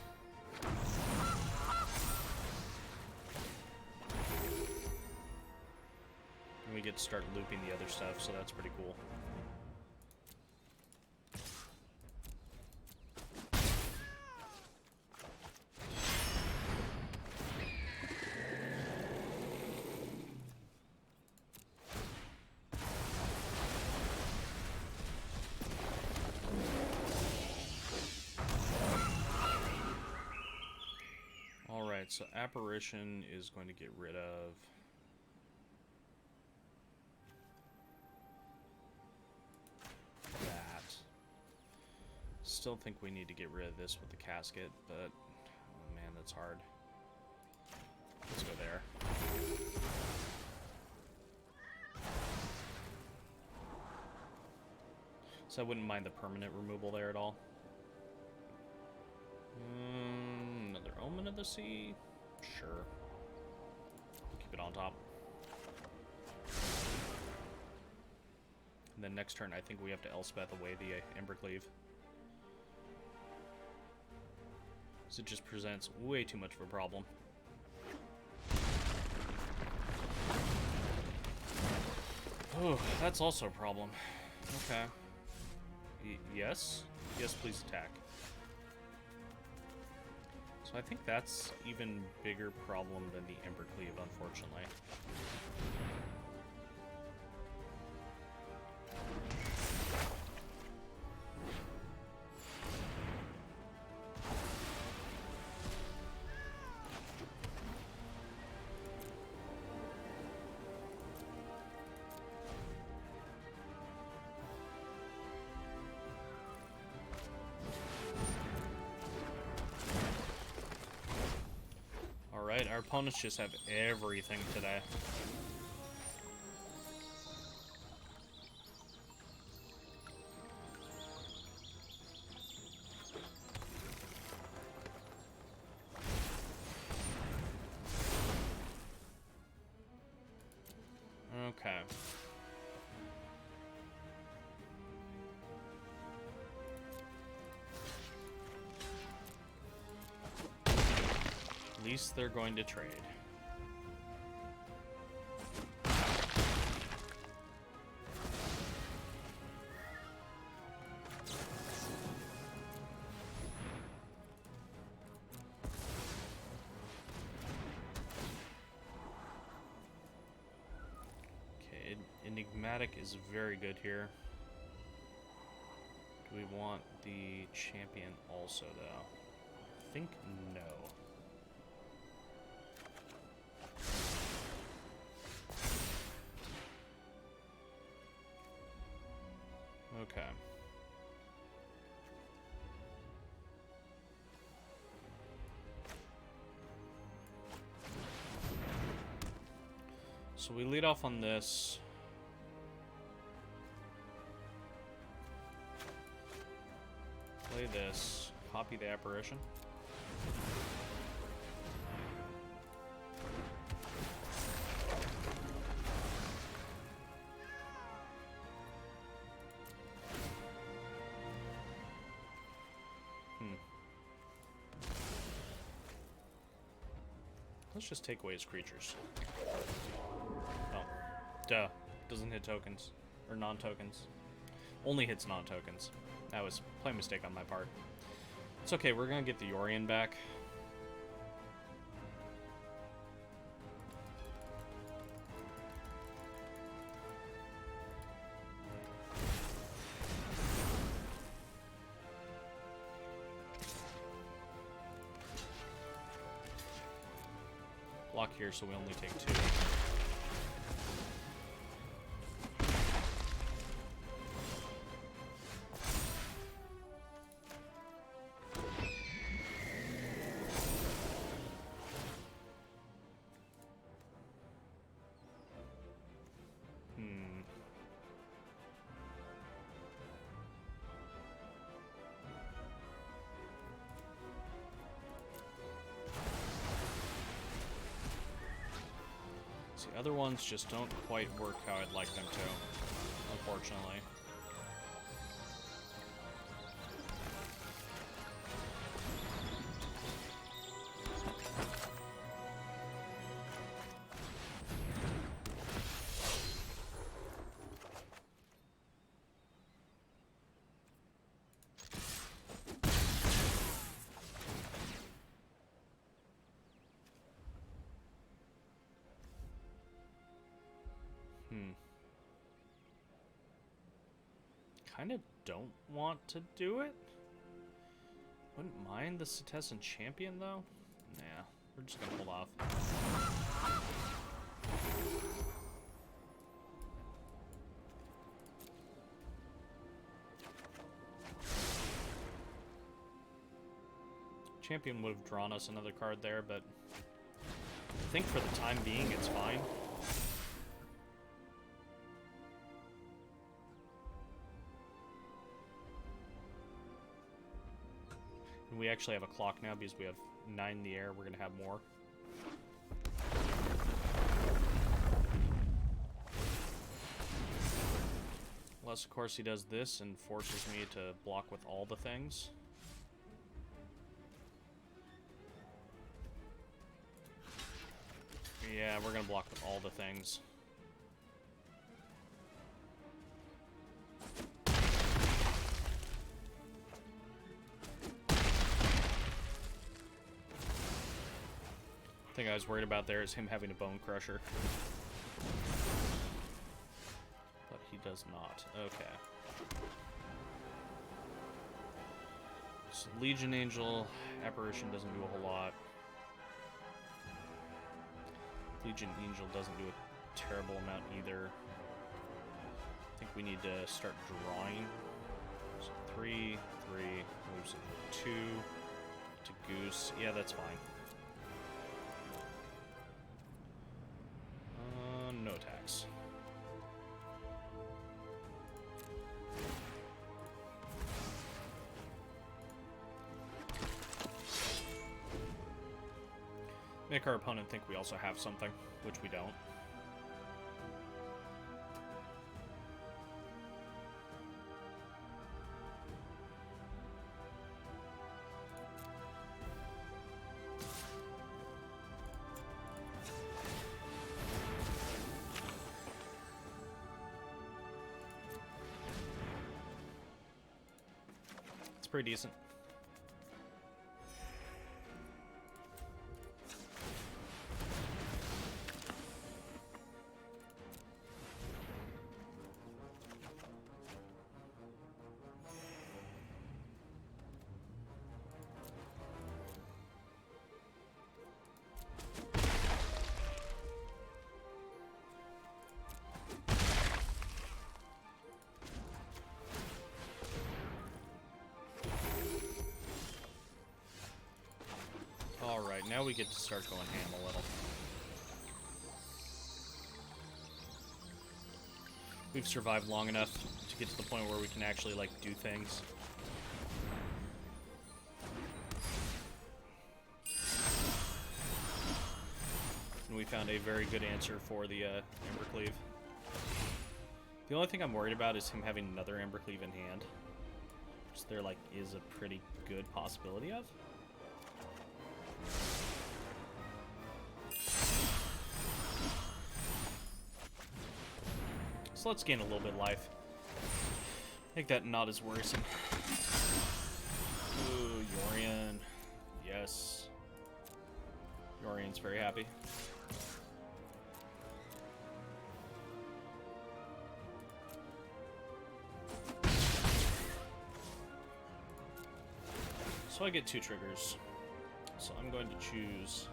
We get to start looping the other stuff, so that's pretty cool. Alright, so Apparition is going to get rid of... Still think we need to get rid of this with the casket, but oh man, that's hard. Let's go there. So I wouldn't mind the permanent removal there at all. Another Omen of the Sea? Sure. We'll keep it on top. And then next turn, I think we have to Elspeth away the Embercleave. So it just presents way too much of a problem. Oh, that's also a problem. Okay. Yes? Yes, please attack. So I think that's even bigger problem than the Embercleave, unfortunately. Alright, our opponents just have everything today. Okay. At least they're going to trade. Enigmatic is very good here. Do we want the champion also, though? I think no. Okay. So we lead off on this. Play this. Copy the apparition. Let's just take away his creatures. Oh. Duh. Doesn't hit tokens. Or non-tokens. Only hits non-tokens. That was a plain mistake on my part. It's okay, we're gonna get the Yorion back. Block here, so we only take 2. The other ones just don't quite work how I'd like them to, unfortunately. Kind of don't want to do it. Wouldn't mind the Cetessan champion, though. Nah, we're just gonna hold off. Champion would have drawn us another card there, but I think for the time being, it's fine. We actually have a clock now because we have 9 in the air. We're going to have more. Unless, of course, he does this and forces me to block with all the things. Yeah, we're going to block with all the things. The thing I was worried about there is him having a Bone Crusher. But he does not. Okay. So Legion Angel, Apparition doesn't do a whole lot. Legion Angel doesn't do a terrible amount either. I think we need to start drawing. So 3, 3, moves it 2 to Goose. Yeah, that's fine. No attacks. Make our opponent think we also have something, which we don't. It's pretty decent. Alright, now we get to start going ham a little. We've survived long enough to get to the point where we can actually, like, do things. And we found a very good answer for the Embercleave. The only thing I'm worried about is him having another Embercleave in hand. Which there, like, is a pretty good possibility of. So let's gain a little bit of life. Make that not as worrisome. Ooh, Yorion. Yes. Yorion's very happy. So I get 2 triggers. So I'm going to choose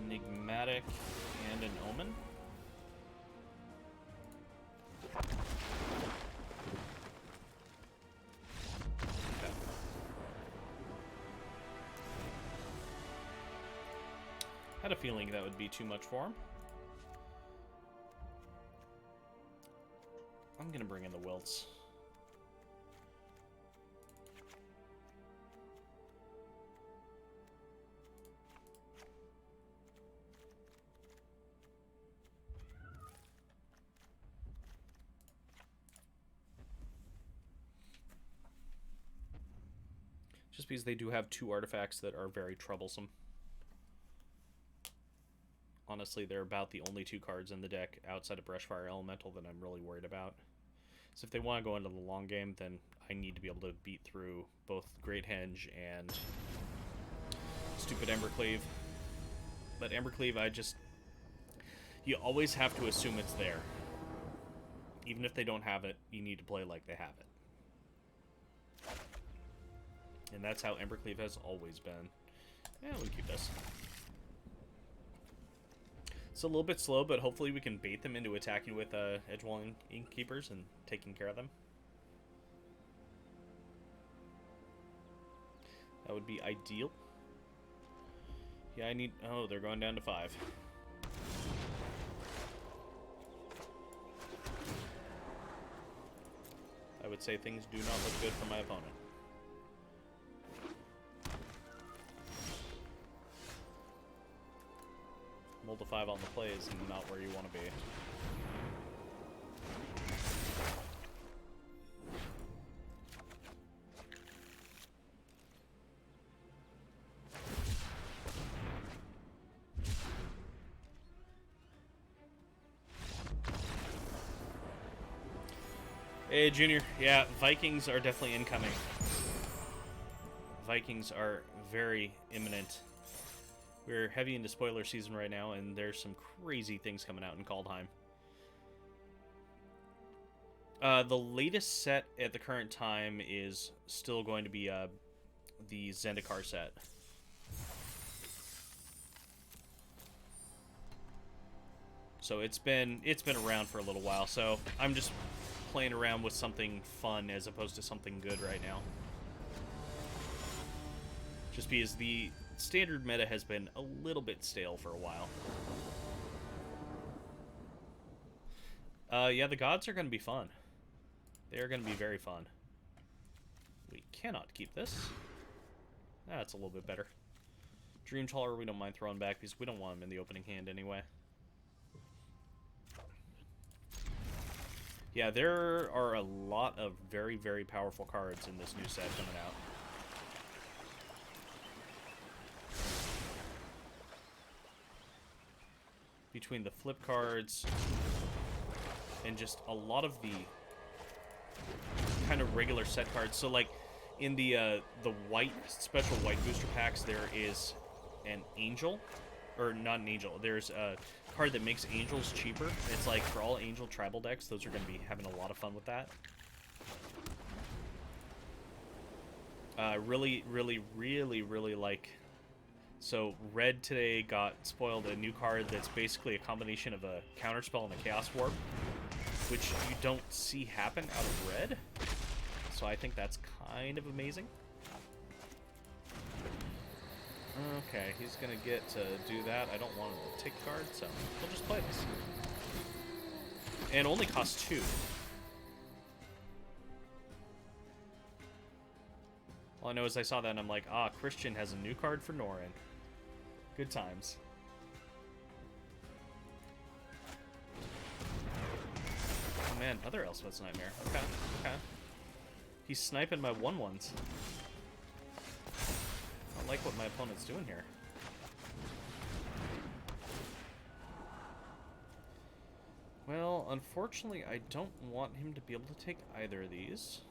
Enigmatic and an Omen. Okay. Had a feeling that would be too much for him. I'm gonna bring in the Wilts. Just because they do have 2 artifacts that are very troublesome. Honestly, they're about the only 2 cards in the deck outside of Brushfire Elemental that I'm really worried about. So if they want to go into the long game, then I need to be able to beat through both Great Henge and stupid Embercleave. But Embercleave, you always have to assume it's there. Even if they don't have it, you need to play like they have it. And that's how Embercleave has always been. Yeah, we keep this. It's a little bit slow, but hopefully we can bait them into attacking with Edgewalling Innkeepers and taking care of them. That would be ideal. Yeah, I need... Oh, they're going down to 5. I would say things do not look good for my opponent. Multi 5 on the play is not where you want to be. Hey, Junior. Yeah, Vikings are definitely incoming. Vikings are very imminent. We're heavy into spoiler season right now, and there's some crazy things coming out in Kaldheim. The latest set at the current time is still going to be the Zendikar set. So it's been around for a little while, so I'm just playing around with something fun as opposed to something good right now. Just because the standard meta has been a little bit stale for a while. Yeah, the gods are going to be fun. They are going to be very fun. We cannot keep this. That's a little bit better. Dream Taller we don't mind throwing back because we don't want him in the opening hand anyway. Yeah, there are a lot of very, very powerful cards in this new set coming out. Between the flip cards and just a lot of the kind of regular set cards. So like in the white special white booster packs, there is an angel, or not an angel. There's a card that makes angels cheaper. It's like for all angel tribal decks, those are going to be having a lot of fun with that. Really, really, really, really like. So red today got spoiled a new card that's basically a combination of a counterspell and a chaos warp, which you don't see happen out of red. So I think that's kind of amazing. Okay, he's gonna get to do that. I don't want him to take cards, so we'll just play this. And it only costs 2. All I know is I saw that and I'm like, ah, Christian has a new card for Norin. Good times. Oh man, other Elspeth's Nightmare. Okay, okay. He's sniping my 1/1s. I like what my opponent's doing here. Well, unfortunately, I don't want him to be able to take either of these.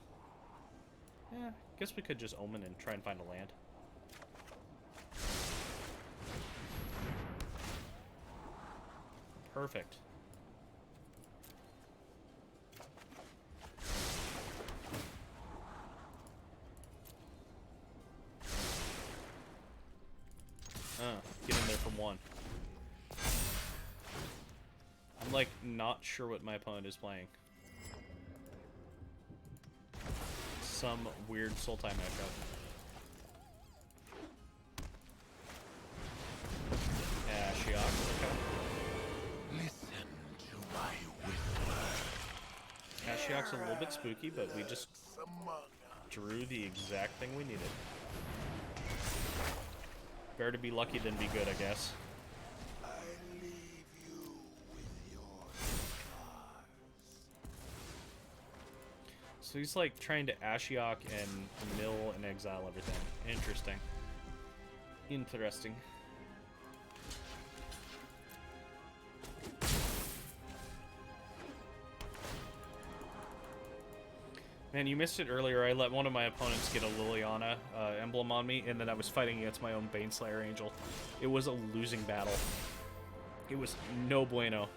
Yeah, guess we could just Omen and try and find a land. Perfect. Get in there from 1. I'm like not sure what my opponent is playing. Some weird Sultai matchup. Shiok, okay. Listen to my whisper. Ashiok's a little bit spooky, but we just drew the exact thing we needed. Better to be lucky than be good, I guess. I leave you with your scars. So he's like trying to Ashiok and mill and exile everything. Interesting. Interesting. Man, you missed it earlier. I let one of my opponents get a Liliana emblem on me, and then I was fighting against my own Baneslayer Angel. It was a losing battle. It was no bueno.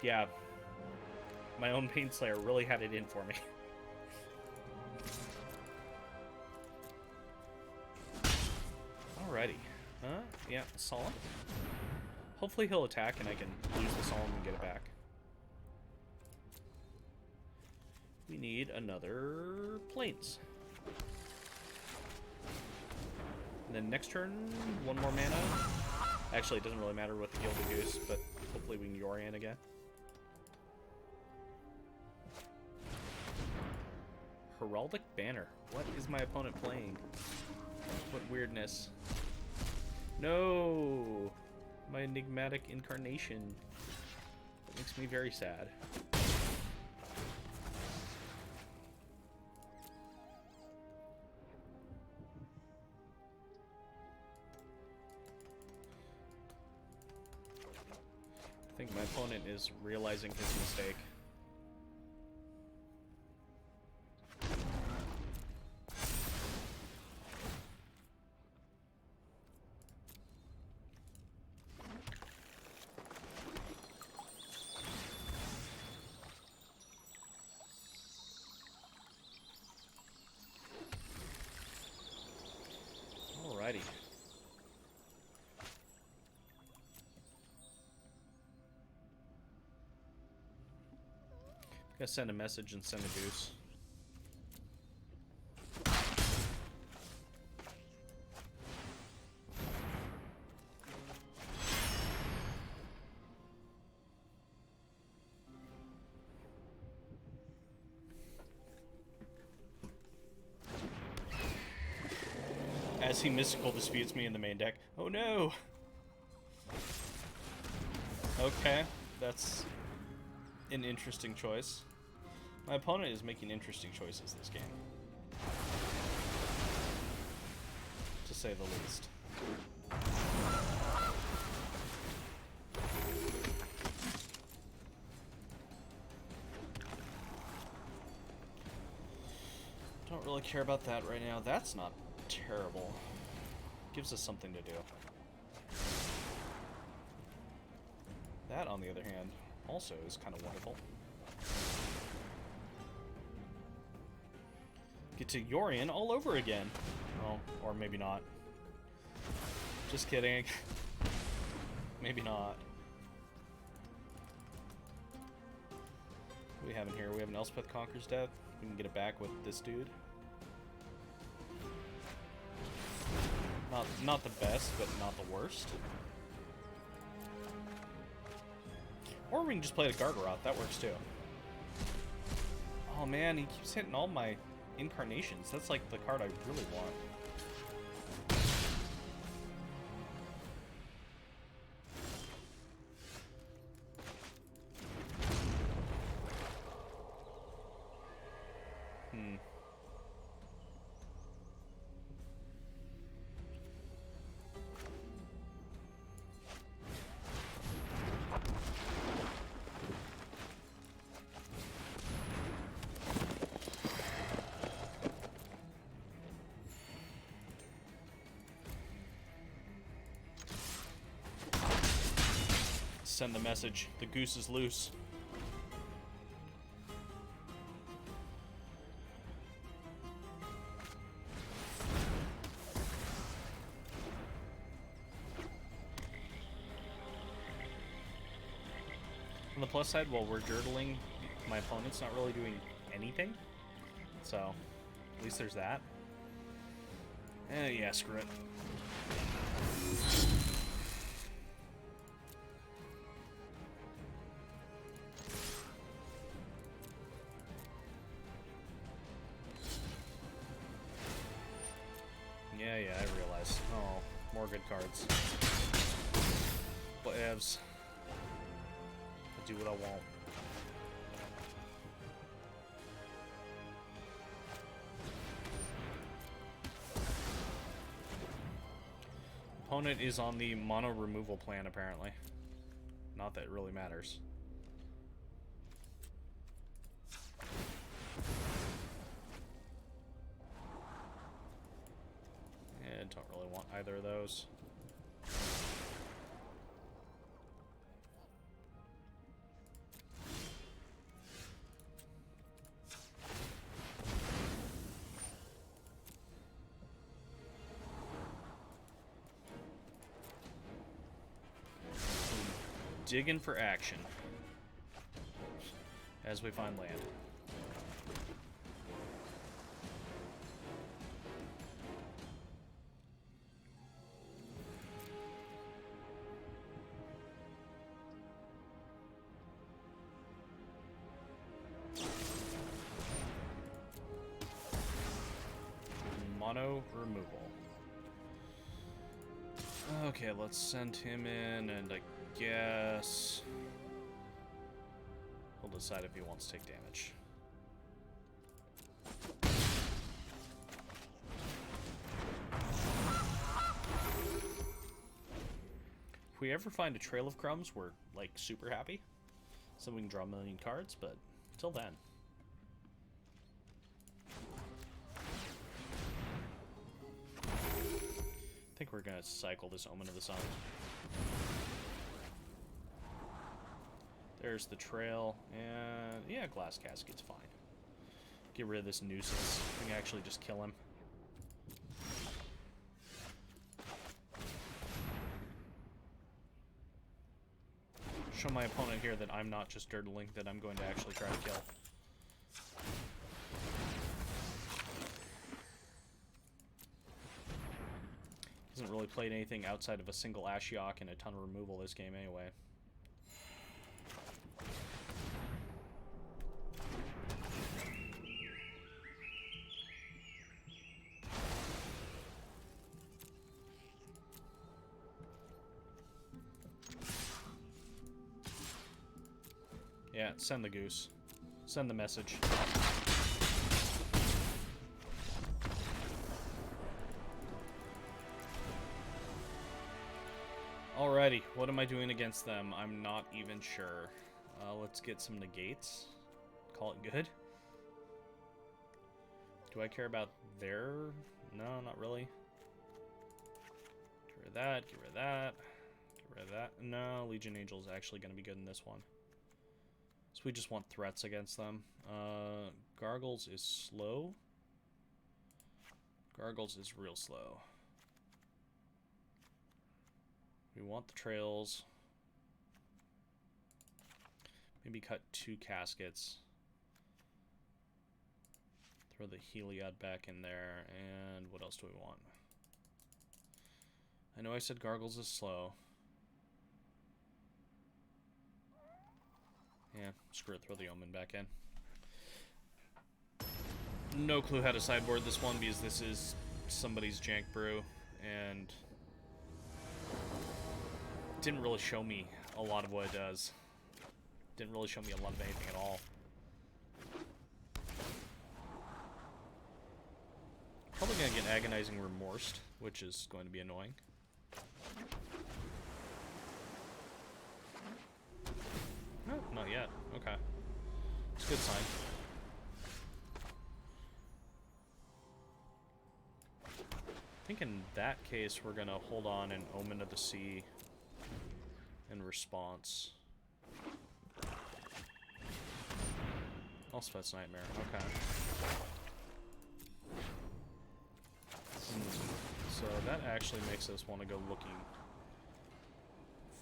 Yeah. My own Baneslayer really had it in for me. Alrighty. Yeah, Solemn. Hopefully he'll attack and I can lose the Solemn and get it back. We need another Plains. And then next turn, 1 more mana. Actually, it doesn't really matter with the Gilded Goose, but hopefully we can Yorion again. Heraldic Banner. What is my opponent playing? What weirdness. No! My enigmatic incarnation. That makes me very sad. I think my opponent is realizing his mistake. Alrighty. Gotta send a message and send a goose. As he mystical disputes me in the main deck. Oh no! Okay, that's an interesting choice. My opponent is making interesting choices this game, to say the least. Don't really care about that right now. That's not terrible. Gives us something to do. That, on the other hand, also is kind of wonderful. Get to Yorion all over again. Oh, or maybe not. Just kidding. Maybe not. What do we have in here? We have an Elspeth Conquers Death. We can get it back with this dude. Not the best, but not the worst. Or we can just play the Gargaroth. That works too. Oh man, he keeps hitting all my incarnations. That's like the card I really want. Send the message. The goose is loose. On the plus side, while we're dirtling, my opponent's not really doing anything. So, at least there's that. Yeah, screw it. Yeah, I realize. Oh, more good cards. Whatevs. I'll do what I want. Opponent is on the mono removal plan, apparently. Not that it really matters. Don't really want either of those. Digging for action as we find land. Mono removal. Okay, let's send him in, and I guess he'll decide if he wants to take damage. If we ever find a Trail of Crumbs, we're like super happy. So we can draw a million cards, but till then. I think we're gonna cycle this Omen of the Sun. There's the trail, and yeah, Glass Casket's fine. Get rid of this nuisance. We can actually just kill him. Show my opponent here that I'm not just dirtling, that I'm going to actually try to kill. Hasn't really played anything outside of a single Ashiok and a ton of removal this game anyway. Yeah, send the goose. Send the message. Alrighty, what am I doing against them? I'm not even sure. Let's get some negates. Call it good. Do I care about their... No, not really. Get rid of that, get rid of that. Get rid of that. No, Legion Angel is actually going to be good in this one. So we just want threats against them. Gargles is slow. Gargles is real slow. We want the trails. Maybe cut 2 caskets. Throw the Heliod back in there. And what else do we want? I know I said Gargles is slow. Yeah, screw it, throw the Omen back in. No clue how to sideboard this one because this is somebody's jank brew, and didn't really show me a lot of what it does. Didn't really show me a lot of anything at all. Probably gonna get Agonizing Remorse, which is going to be annoying. No, not yet. Okay. It's a good sign. I think in that case, we're gonna hold on an Omen of the Sea in response. Elspeth's Nightmare, okay. So that actually makes us want to go looking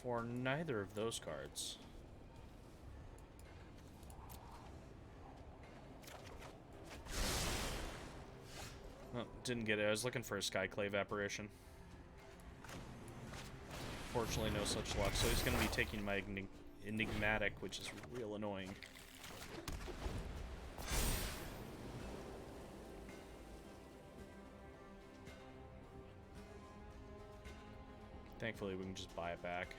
for neither of those cards. Oh, didn't get it. I was looking for a Skyclave Apparition. Fortunately, no such luck. So he's going to be taking my Enigmatic, which is real annoying. Thankfully, we can just buy it back.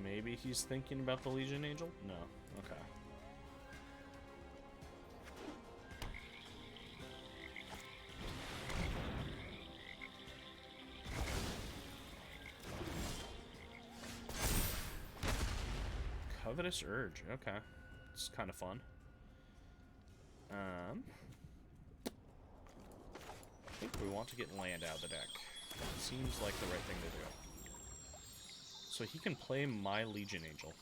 Maybe he's thinking about the Legion Angel? No. Okay. Covetous Urge. Okay. It's kind of fun. I think we want to get land out of the deck. Seems like the right thing to do. So he can play my Legion Angel.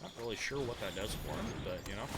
Not really sure what that does for him, but, you know.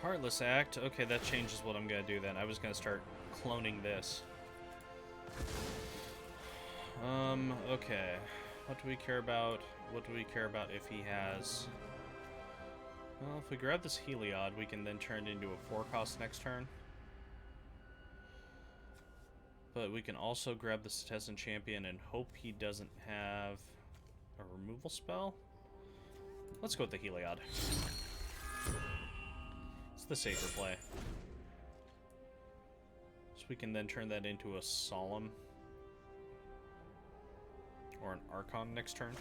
Heartless Act. Okay, that changes what I'm gonna do then. I was gonna start cloning this. Okay. What do we care about? What do we care about if he has... Well, if we grab this Heliod, we can then turn it into a 4-cost next turn. But we can also grab the Citizen Champion and hope he doesn't have a removal spell. Let's go with the Heliod. It's the safer play. So we can then turn that into a Solemn. Or an Archon next turn.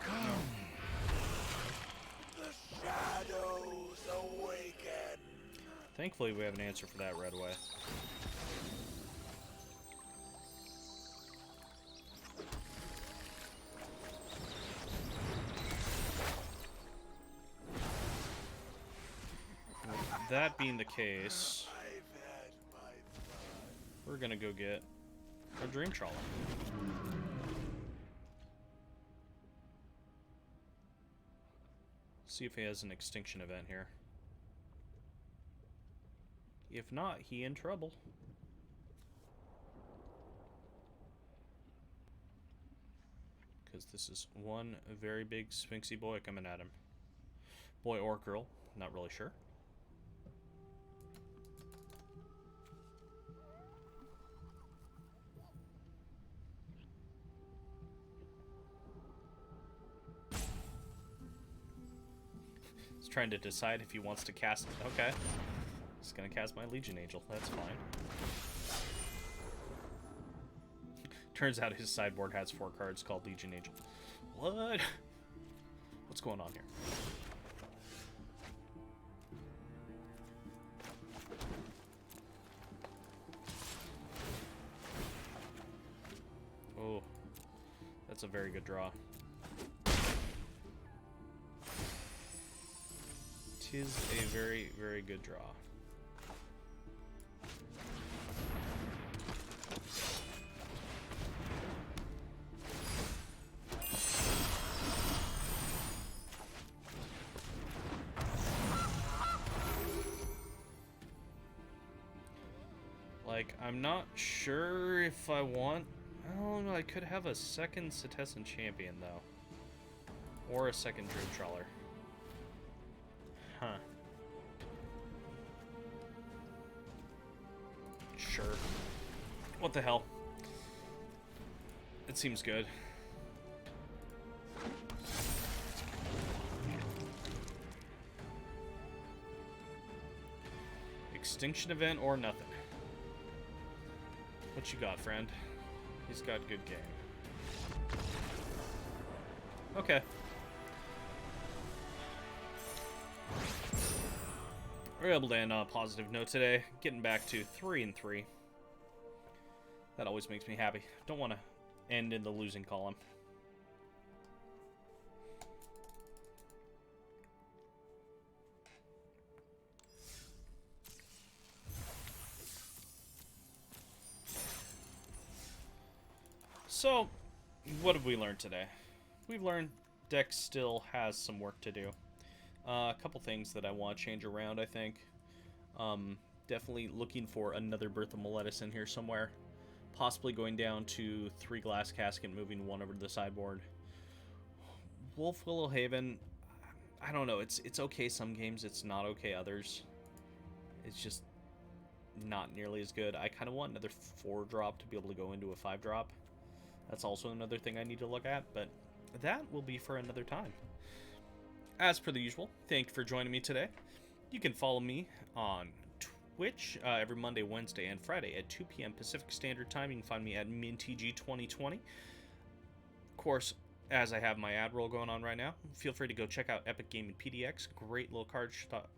Come. The shadows awaken. Thankfully, we have an answer for that right away. With that being the case, we're gonna go get a Dream Trawler. See if he has an extinction event here. If not, he in trouble. Because this is one very big Sphinxy boy coming at him. Boy or girl. Not really sure. He's trying to decide if he wants to cast... Okay. He's gonna cast my Legion Angel. That's fine. Turns out his sideboard has 4 cards called Legion Angel. What? What's going on here? Oh, that's a very good draw. Tis a very, very good draw. Like, I'm not sure if I want... Oh, I could have a second Cetessan Champion, though. Or a second Druid Trawler. Huh. Sure. What the hell? It seems good. Extinction event or nothing. What you got, friend? He's got good game. Okay. We're able to end on a positive note today. Getting back to 3-3. That always makes me happy. Don't want to end in the losing column. So, what have we learned today? We've learned deck still has some work to do. A couple things that I want to change around, I think. Definitely looking for another Birth of Meletis in here somewhere. Possibly going down to 3 Glass Casket, moving 1 over to the sideboard. Wolf Willow Haven, I don't know. It's okay some games, it's not okay others. It's just not nearly as good. I kind of want another 4-drop to be able to go into a 5-drop. That's also another thing I need to look at, but that will be for another time. As per the usual, thank you for joining me today. You can follow me on Twitch every Monday, Wednesday, and Friday at 2 p.m. Pacific Standard Time. You can find me at MTG 2020. Of course, as I have my ad roll going on right now, feel free to go check out Epic Gaming PDX. Great little card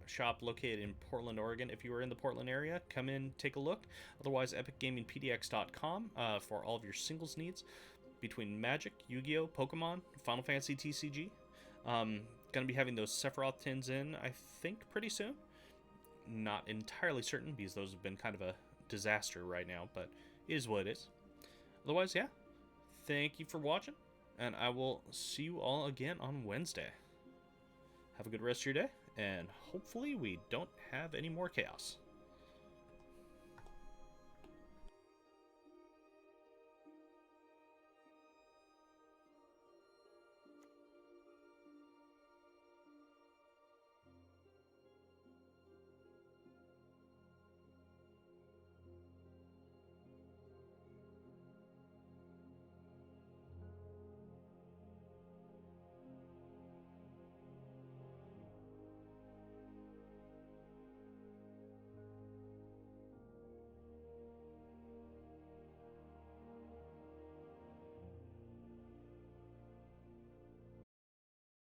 shop located in Portland, Oregon. If you are in the Portland area, come in, take a look. Otherwise, epicgamingpdx.com for all of your singles needs between Magic, Yu-Gi-Oh, Pokemon, Final Fantasy TCG. Gonna be having those Sephiroth tins in, I think, pretty soon. Not entirely certain because those have been kind of a disaster right now, but it is what it is. Otherwise, yeah, thank you for watching, and I will see you all again on Wednesday. Have a good rest of your day, and hopefully we don't have any more chaos.